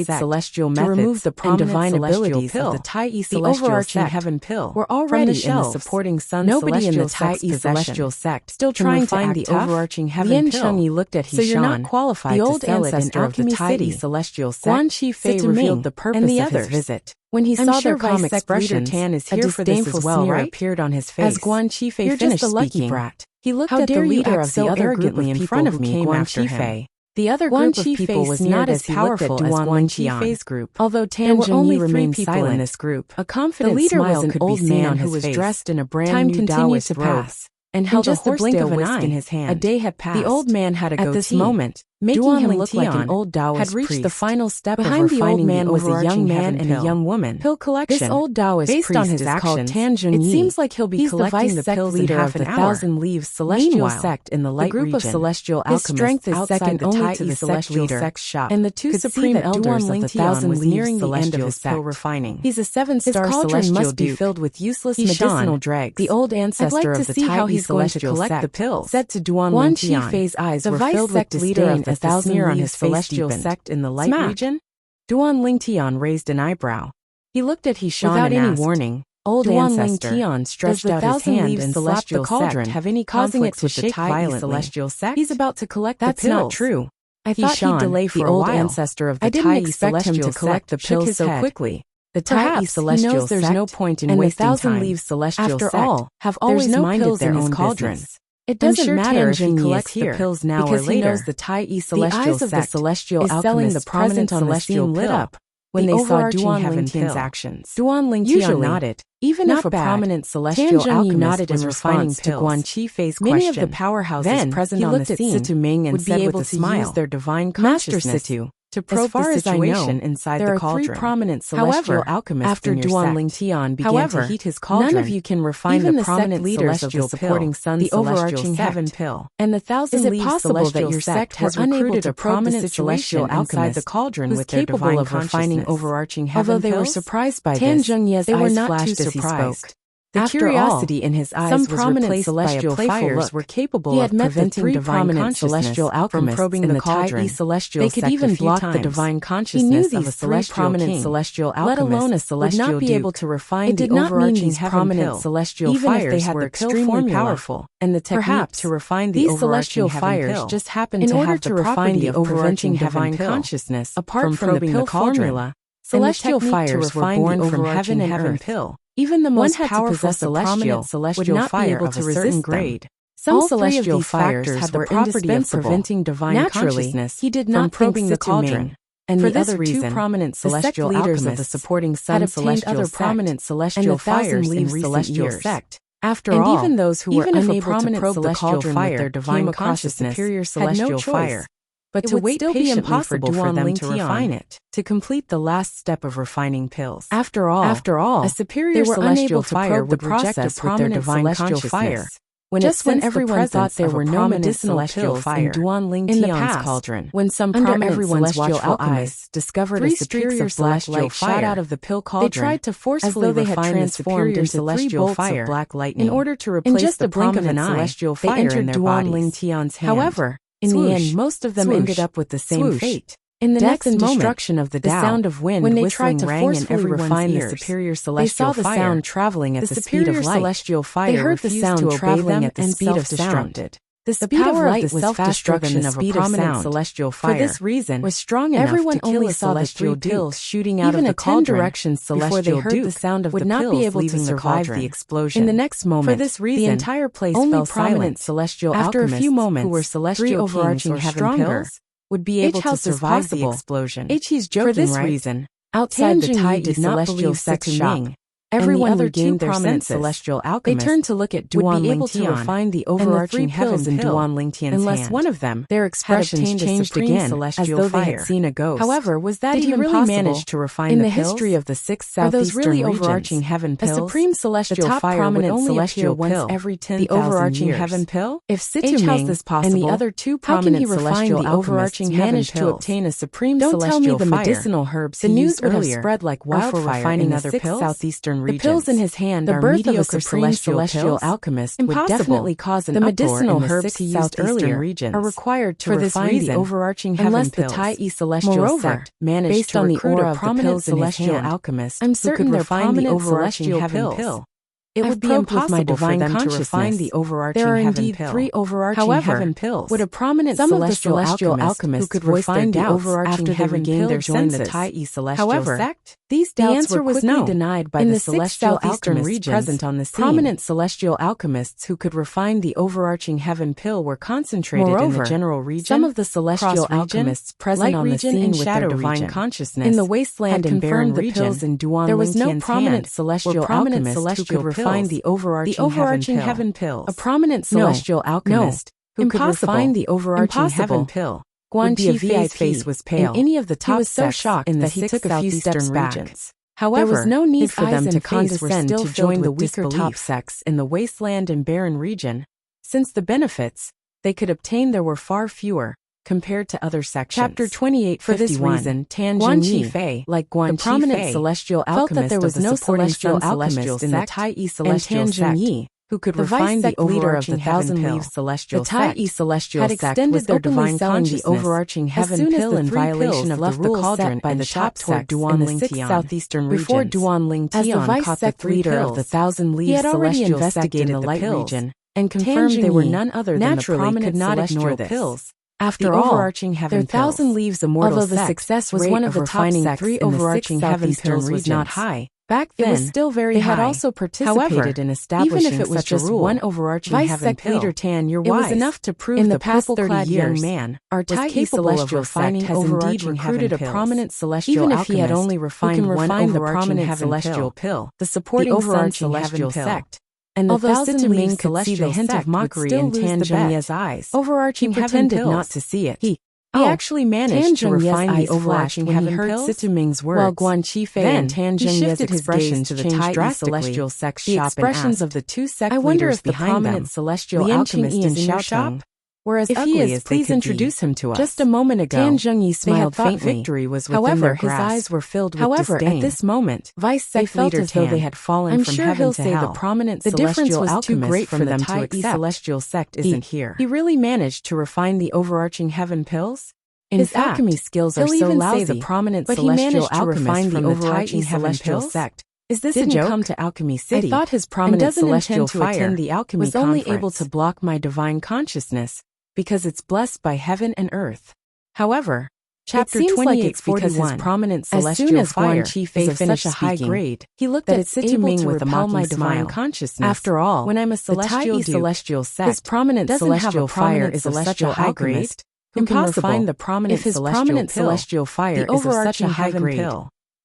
celestial methods to remove the prominent divine abilities of the Tai celestial overarching heaven pill were already in the supporting Sun nobody in the Tai celestial sect still trying to find the overarching heaven pill. Yan Chengyi looked at Hishan, so you're not qualified the old to sell ancestor of the Tai celestial sect. Guan Qifei revealed the purpose of his visit. When he saw their calm expressions, Tan is here for this as well, right? Appeared on his face. As Guan Qifei finished speaking, he looked at the leader of the other group in front of me, Guan Qifei. The other group of people was not as powerful as Guan Qifei's group. Although Tan Zhongyi remained silent in this group, a confident smile could be seen on his face. The leader was an old man who was dressed in a brand new Taoist robe and held a horse-tail whisk in his hand. A day had passed. The old man had a goatee. At this moment, making him look like an old Taoist had reached the final step of refining. Behind the old man was a young man and a young woman. Pill collection. This old Taoist based on his actions, Tan Zhongyi. It seems like he'll be collecting the pills leader of the 1,000 Leaves Celestial Sect in the light region. The group of celestial alchemists outside the Tai celestial sect shop, and the two supreme elders of the 1,000 was nearing the end of his pill refining. He's a 7-star celestial must be filled with useless medicinal dregs. The old ancestor of the Tai celestial sect the pills said to Guan Qifei's eyes were filled with disdain as the smear on his celestial sect in the light region. Duan Lingtian raised an eyebrow. He looked at Hishan without any warning. Old ancestor, Lingtian stretched out his hand and slapped the cauldron, have any conflicts with the Tai celestial sect? He's about to collect the pills. That's not true. I thought he'd delay for a while. The old ancestor of the Tai celestial to collect the pills so quickly. The Tai celestial sect, there's no point in wasting time. And the 1,000 Leaves celestial sect, after all, have always minded their own cauldrons. It doesn't matter if he collects the pills now or later. He knows the Tai celestial sect is selling the prominent celestial lit up when they saw Duan Lingtian's actions. Duan Lingtian nodded. Even if a prominent celestial alchemist was refining to Guan Qifei's question, many of the powerhouses present on the scene would be able to use their divine consciousness to probe the situation inside the cauldron. There are 3 prominent celestial alchemists after Duan Lingtian began to heat his cauldron. None of you can refine the prominent leaders of the supporting sun, the overarching heaven pill, and the 1,000 Leaves celestial your sect has recruited a prominent celestial outside the cauldron with their divine of refining overarching heaven. Although they were surprised by this, they were not too surprised. The curiosity in his eyes was replaced by a playful look. Were capable of preventing divine celestial alchemists from probing the cauldron. They could even block the divine consciousness of a celestial prominent celestial alchemist, let alone a celestial would not be able to refine the overarching prominent celestial fires were extremely powerful, and the technique to refine the celestial fires just happened to have the property of preventing divine consciousness. Apart from the pill formula, celestial fires were born from heaven and earth. Even the most powerful celestial would not be able to resist grade. Some celestial fires had the property of preventing divine consciousness. He did not probing the cauldron. And for this reason, prominent celestial leaders of the supporting sun celestial other prominent celestial fires in recent years. After all, even those who were unable to probe the cauldron with their divine consciousness had no choice but to wait patiently for Duan Lingtian to refine it, to complete the last step of refining pills. After all, a superior celestial fire would reject a prominent celestial fire. Just when everyone thought there were no medicinal pills in Duan Lingtian's cauldron, when some prominent celestial alchemists discovered a superior celestial fire shot out of the pill cauldron, they tried to forcefully refine the superior celestial fire black lightning in order to replace the prominent celestial fire in their bodies. Duan Lingtian's hand. However, in the end, most of them ended up with the same fate. In the next and destruction of the Tao, sound of wind when they tried to forcefully refine the superior celestial fire, they saw the sound traveling at the speed of light. Celestial fire they heard the sound traveling at the speed of sound. The speed of light was faster than the speed of sound. Celestial fire, for this reason, was strong enough to kill a celestial pills shooting out of the cauldron directions before they heard the sound of would not be able to survive the explosion. In the next moment, for this reason, the entire place fell silent. Celestial after a few moments, who were celestial overarching heaven pills, would be able to survive the explosion. He's joking, for this reason, outside the Tai did not believe sex shop. Everyone regained their senses. Celestial alchemists, they turned to look at Duan Lingtian, would be able to refine the overarching heavens in Duan Lingtian's unless one of them, their expressions changed again, as though they had seen a ghost. However, was that even really possible? Manage to refine in the history of the 6 southeastern really overarching heaven pills? A supreme celestial fire would only appear once every 10,000 years. The overarching heaven pill? If Situming is possible, and the other 2 prominent celestial overarching managed to obtain a supreme celestial fire, medicinal herbs the news would have spread like wildfire in the 6 southeastern regions. The pills in his hand are mediocre celestial alchemist would definitely cause an uproar in the 6 southeastern regions are required to refine the overarching heaven pills. Unless the Tai celestial sect managed to recruit a prominent celestial alchemist, I'm certain their prominent celestial heaven pill It would be impossible for them to refine the overarching heaven pill. 3 overarching heaven pills. Would a prominent celestial alchemist who could refine the overarching heaven pill join the Tai celestial sect? These doubts were quickly denied by the celestial alchemists present on the scene. Prominent celestial alchemists who could refine the overarching heaven pill were concentrated in the general region. Some of the celestial alchemists present on the scene with their divine consciousness in the wasteland and barren region. There was no prominent celestial alchemist who could refine the overarching heaven pills. A prominent celestial alchemist who could refine the overarching heaven pill. Guan Qifei's face was pale. In any of the top sects that he took a few steps back. However, there was no need for them to condescend to join the weaker top sects in the wasteland and barren region, since the benefits they could obtain there were far fewer compared to other sections. Chapter 28. For this reason, Guan Qifei, like Guan Qifei, prominent celestial alchemist, felt that there was no celestial alchemist in the Tai celestial sect who could refine the overarching heaven pill. The Tai celestial had extended their divine consciousness the overarching heaven pill in violation of the rules set by the top sect in the 6 southeastern regions. Before Duanling Tian caught the leader of the 1,000 Leaves celestial investigated the light region and confirmed they were none other than the prominent celestial pills. After all, overarching heaven their 1,000 Leaves immortal although the success was one of the refining 3 overarching heaven pills was not high. Back then, it was still very high. They had also participated in establishing even if it was just one overarching heaven pill. Leader Tan, it was enough to prove in the past 30 years, young man, our Tai celestial sect has indeed recruited a prominent celestial even if he had only refined one overarching celestial pill, the supporting overarching celestial sect. And although Sitaming could see the hint of mockery in Tan Zhengye's eyes, overarching he pretended not to see it. He actually managed to refine the overarching heaven pills. Sitaming's words, while Guan Qifei and Tan Zhengye's expressions to the Tai celestial sect shop. The expressions of the 2 sect I wonder if the prominent celestial alchemist is in your shop. Whereas if he is, please introduce him to us. Just a moment ago, Tan Zhengye smiled faintly. Victory was within their grasp. His eyes were filled with disdain. At this moment, Vice Sect Leader as though they had fallen from heaven to hell. The prominent celestial alchemist too great for them to accept. Celestial sect isn't here. He really managed to refine the overarching heaven pills. In fact, alchemy skills are so lousy. The prominent celestial alchemist from the overarching celestial sect. Is this a joke? Come to Alchemy City. I thought his prominent celestial fire the alchemy was only able to block my divine consciousness, because it's blessed by heaven and earth. However, Chapter 28 because his prominent celestial fire is of such a high grade, he looked at Sitaming with a mocking smile. Consciousness. After all, when I'm a celestial sect, his prominent celestial fire is of such a high grade, who can refine the prominent celestial fire is of such a high grade.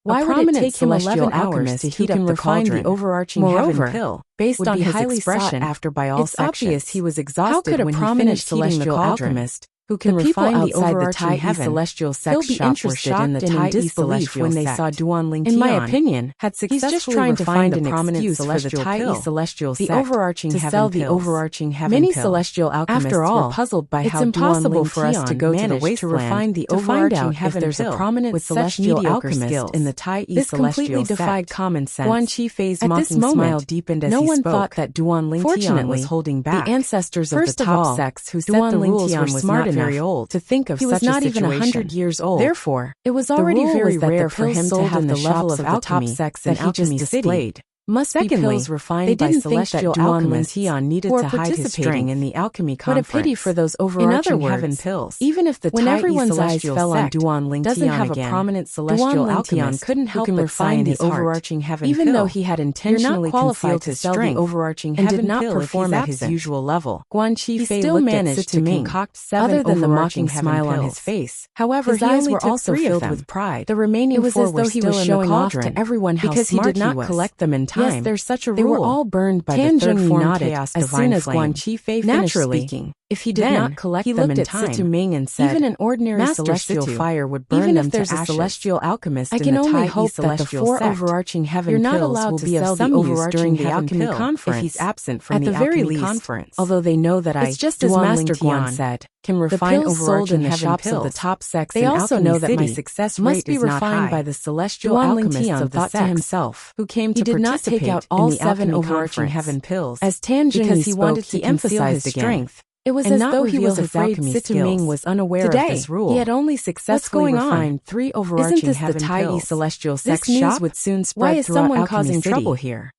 Why would it take him 11 hours to heat up the cauldron? The overarching heaven pill, based on his expression after by all sections. It's obvious he was exhausted when he finished celestial alchemist, who can refine the overarching heaven celestial sect be interested in the Tai disbelief when they saw Duanling Tian. In my opinion, had successfully refined an excuse for the Tai celestial sect, the overarching to sell the overarching heaven pill. Many celestial alchemists were puzzled by how impossible for us to go to the wasteland to refine the overarching heaven pill. There's a prominent with celestial alchemist in the Tai celestial sect. This completely defied common sense. Guan Qifei's mocking smile deepened as he spoke. No one thought that Duanling Tian was holding back. The ancestors of the top sects who set the rules were smart enough very old to think of such a situation. He was not even 100 years old. Therefore, it was already very rare for him to have the level of alchemy that he just displayed. Must be pills refined by celestial alchemists needed to hide his strength in the alchemy conference. What a pity for those overarching heaven pills. Even if the when everyone's eyes fell on Duanling doesn't have a prominent celestial alchemist couldn't help but refine the overarching heaven pill. Even though he had intentionally concealed his strength the overarching heaven and did not perform at his usual level, Guan Qifei still managed to concoct 7 other than the mocking smile on his face. However, his eyes were also filled with pride. The remaining 4 were still in the cauldron to everyone because he did not collect them in time. Yes, there's such a rule. They were all burned by the third form chaos as soon as Guan Qifei finished speaking. If he did not collect them in time, Sitaming and said, even an ordinary celestial fire would burn them to ashes. Even if there's a celestial alchemist in the Tai celestial sect, I can only hope that the 4 overarching heaven pills will be of some use during the alchemy conference if he's absent from the alchemy conference. Although they know that it's just as Master Guan said, can refine overarching the shops of the top sects. They also know that my success rate is not high. By the celestial alchemists of the sect himself, who came to participate in all 7 overarching heaven pills, as Tan Zhengye he wanted to emphasize his strength. It was as though he was afraid Sitaming was unaware of this rule. He had only successfully refined 3 overarching heaven pills. Isn't this the Tai celestial sect shop? Would soon spread. Why is someone causing trouble here?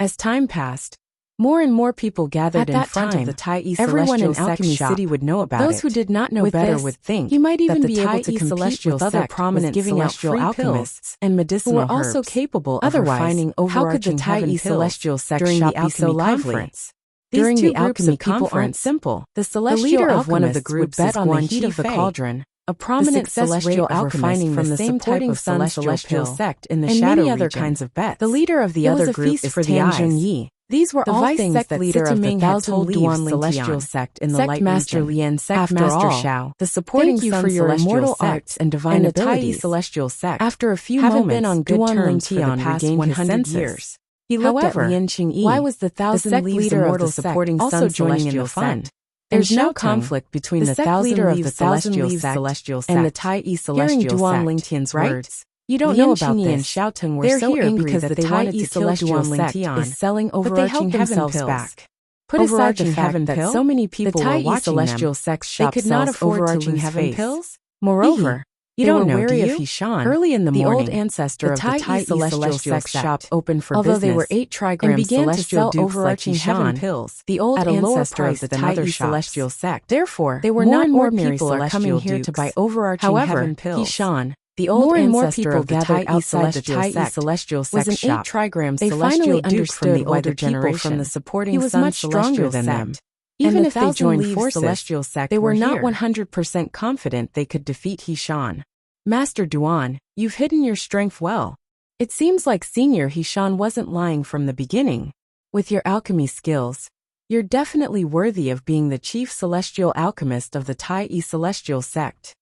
As time passed, more and more people gathered in front of the Tai everyone in Celestial Alchemy Sect City shop. would know about it. Those who did not know better would think he might even that be the able to Tai compete Celestial with other Sect prominent was giving out celestial free alchemists pills and medicinal who were also herbs. capable of Otherwise, refining how could the overarching Tai heaven Celestial pills Sect during shop the be so alchemy lively? conference? During These the two groups alchemy of people aren't conference, simple. the The celestial leader of one of the alchemists groups would is bet on the Guan heat of the Qifei, cauldron, a prominent success rate celestial of alchemist refining from the the same supporting type of Sun celestial Celestial pill, Sect in the and Shadow many other region. kinds of bets. The leader of the It was other a group feast is for the Tan eyes. Zhengyi. These were The all vice things sect that leader of the Sitaming had Thousand told Leaves Duan Celestial Lingtian, Sect in the Sect Light Master region. Lian, Sect After Master all, Shao, the supporting thank you Sun for your Celestial immortal Sect arts and divine and the Tai abilities. Celestial Sect. After a few Haven't moments, been on good Duan terms for the Lingtian past regained his 100 senses. years. He looked However, at Lian Qingyi, why was the Thousand sect Leaves leader of immortal the sect supporting also Sun joining in the Celestial fun? Sect? There's And no Xiaoteng, conflict between the sect Thousand leader of the Leaves Thousand Celestial Leaves Sect Celestial and the Sect. Tai Hearing Celestial Duan Sect, Lingtian's right? words, you don't Lian know about Qingyi this. and Xiaoteng were They're so here angry because that they they wanted wanted to to kill kill Duan Duan Lingtian, is selling but they held overarching heaven themselves pills. back. Put aside the fact Heaven that pill? so many people the Tai were watching Celestial them, Sex they shop could not sells afford to overarching lose heaven face. pills? Moreover, You they don't were know, wary do of you? Hishan. Early in the The morning, old ancestor the of the Tai Celestial Sex Sect shop opened for although business, they were 8 and trigrams began to celestial sell dupes overarching like heaven Hishan, pills, the old at a lower ancestor price of the than Tai other shops. Celestial Sect. Therefore, They were more not and more ordinary people are coming celestial here to dukes. buy overarching However, heaven pills. Hishan, the old More and more ancestor people of the gathered Tai outside the Tai Sect Celestial was Sect an 8 shop. trigram They celestial finally duke from the understood why older the people generation. from the supporting He was Sun much stronger Celestial than them. Sect. Even And if the they Thousand joined Leaves forces, Celestial Sect they were not here. 100% confident they could defeat Hishan. Master Duan, you've hidden your strength well. It seems like Senior Hishan wasn't lying from the beginning. With your alchemy skills, you're definitely worthy of being the chief celestial alchemist of the Tai Celestial Sect.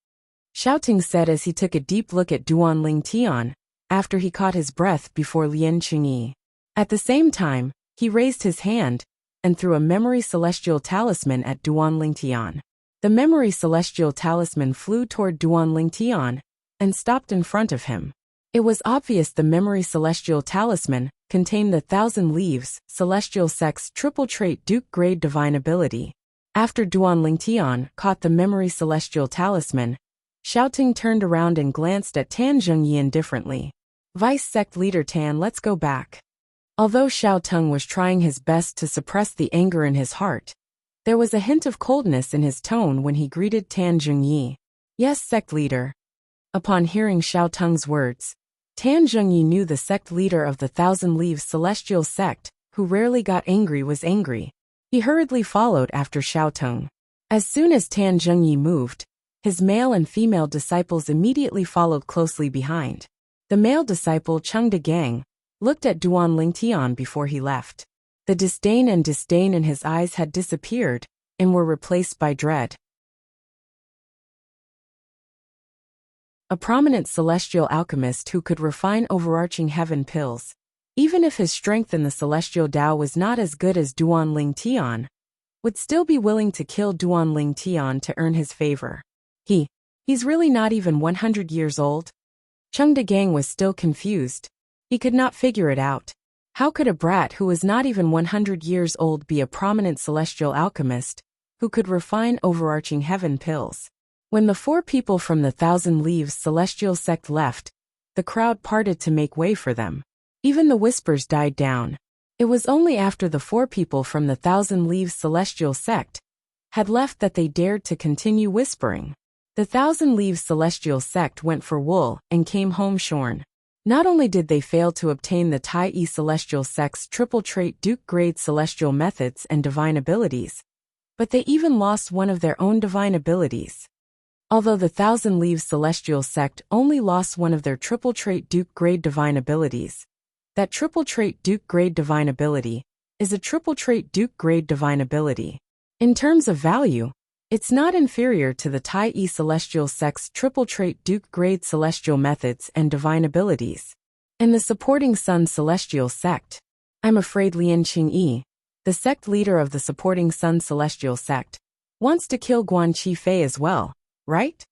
Xiaoteng said as he took a deep look at Duan Lingtian, after he caught his breath before Lian Qingyi. At the same time, he raised his hand and threw a memory celestial talisman at Duan Lingtian. The memory celestial talisman flew toward Duan Lingtian and stopped in front of him. It was obvious the memory celestial talisman contained the Thousand Leaves Celestial Sect's triple trait Duke grade divine ability. After Duan Lingtian caught the memory celestial talisman, Xiaoteng turned around and glanced at Tan Zhengyi indifferently. Vice Sect Leader Tan, let's go back. Although Xiaoteng was trying his best to suppress the anger in his heart, there was a hint of coldness in his tone when he greeted Tan Zhengyi. Yes, Sect Leader. Upon hearing Xiaoteng's words, Tan Zhengyi knew the sect leader of the Thousand Leaves Celestial Sect, who rarely got angry, was angry. He hurriedly followed after Xiaoteng. As soon as Tan Zhengyi moved, his male and female disciples immediately followed closely behind. The male disciple Cheng Degang looked at Duan Lingtian before he left. The disdain in his eyes had disappeared and were replaced by dread. A prominent celestial alchemist who could refine overarching heaven pills, even if his strength in the celestial Tao was not as good as Duan Lingtian, would still be willing to kill Duan Lingtian to earn his favor. He's really not even 100 years old? Cheng Degang was still confused. He could not figure it out. How could a brat who was not even 100 years old be a prominent celestial alchemist who could refine overarching heaven pills? When the 4 people from the Thousand Leaves Celestial Sect left, the crowd parted to make way for them. Even the whispers died down. It was only after the 4 people from the Thousand Leaves Celestial Sect had left that they dared to continue whispering. The Thousand Leaves Celestial Sect went for wool and came home shorn. Not only did they fail to obtain the Tai Celestial Sect's triple trait Duke grade celestial methods and divine abilities, but they even lost one of their own divine abilities. Although the Thousand Leaves Celestial Sect only lost one of their triple trait Duke grade divine abilities, that triple trait Duke grade divine ability is a triple trait Duke grade divine ability. In terms of value, it's not inferior to the Tai Celestial Sect's triple trait Duke grade celestial methods and divine abilities, and the supporting Sun Celestial Sect. I'm afraid Lian Qingyi, the sect leader of the supporting Sun Celestial Sect, wants to kill Guan Qifei as well. Right?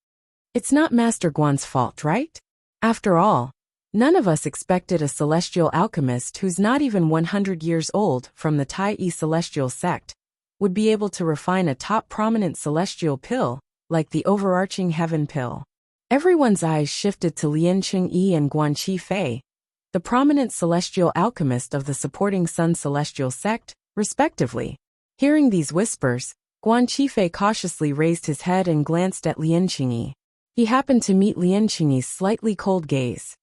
It's not Master Guan's fault, right? After all, none of us expected a celestial alchemist who's not even 100 years old from the Tai Celestial Sect would be able to refine a top prominent celestial pill like the overarching heaven pill. Everyone's eyes shifted to Lian Qingyi and Guan Qifei, the prominent celestial alchemist of the supporting Sun Celestial sect, respectively. Hearing these whispers, Guan Qifei cautiously raised his head and glanced at Lian Qingyi. He happened to meet Lian Qingyi's slightly cold gaze.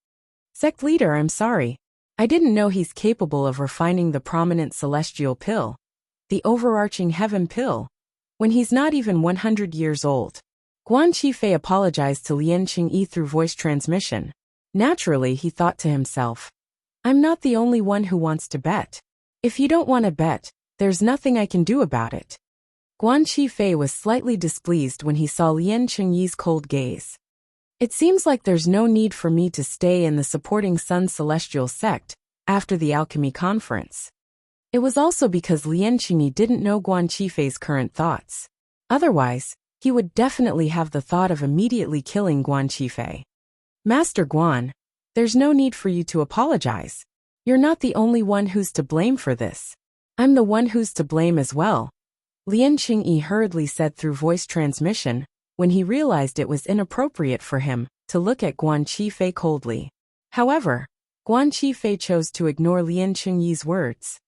Sect leader, I'm sorry. I didn't know he's capable of refining the prominent celestial pill, the overarching heaven pill, when he's not even 100 years old. Guan Qifei apologized to Lian Qingyi through voice transmission. Naturally, he thought to himself, I'm not the only one who wants to bet. If you don't want to bet, there's nothing I can do about it. Guan Qifei was slightly displeased when he saw Lian Qingyi's cold gaze. It seems like there's no need for me to stay in the supporting Sun Celestial sect after the alchemy conference. It was also because Lian Qingyi didn't know Guan Qifei's current thoughts. Otherwise, he would definitely have the thought of immediately killing Guan Qifei. Master Guan, there's no need for you to apologize. You're not the only one who's to blame for this. I'm the one who's to blame as well, Lian Qingyi hurriedly said through voice transmission, when he realized it was inappropriate for him to look at Guan Qifei coldly. However, Guan Qifei chose to ignore Lian Qingyi's words.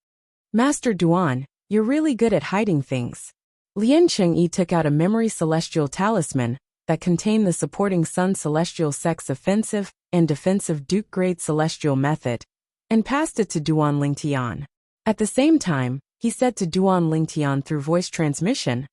Master Duan, you're really good at hiding things. Lian Qingyi took out a memory celestial talisman that contained the supporting Sun Celestial sect's offensive and defensive Duke-grade celestial method, and passed it to Duan Lingtian. At the same time, he said to Duan Lingtian through voice transmission,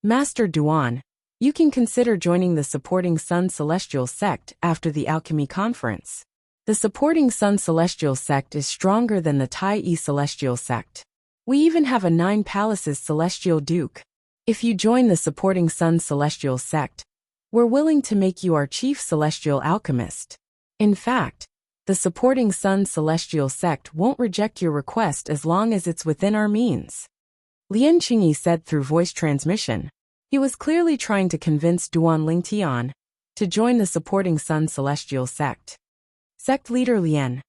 Master Duan, you can consider joining the supporting Sun Celestial sect after the alchemy conference. The supporting Sun Celestial sect is stronger than the Tai-E Celestial sect. We even have a 9 Palaces Celestial Duke. If you join the supporting Sun Celestial sect, we're willing to make you our chief celestial alchemist. In fact, the supporting Sun Celestial sect won't reject your request as long as it's within our means. Lian Qingyi said through voice transmission. He was clearly trying to convince Duan Lingtian to join the supporting Sun Celestial sect. Sect leader Lian,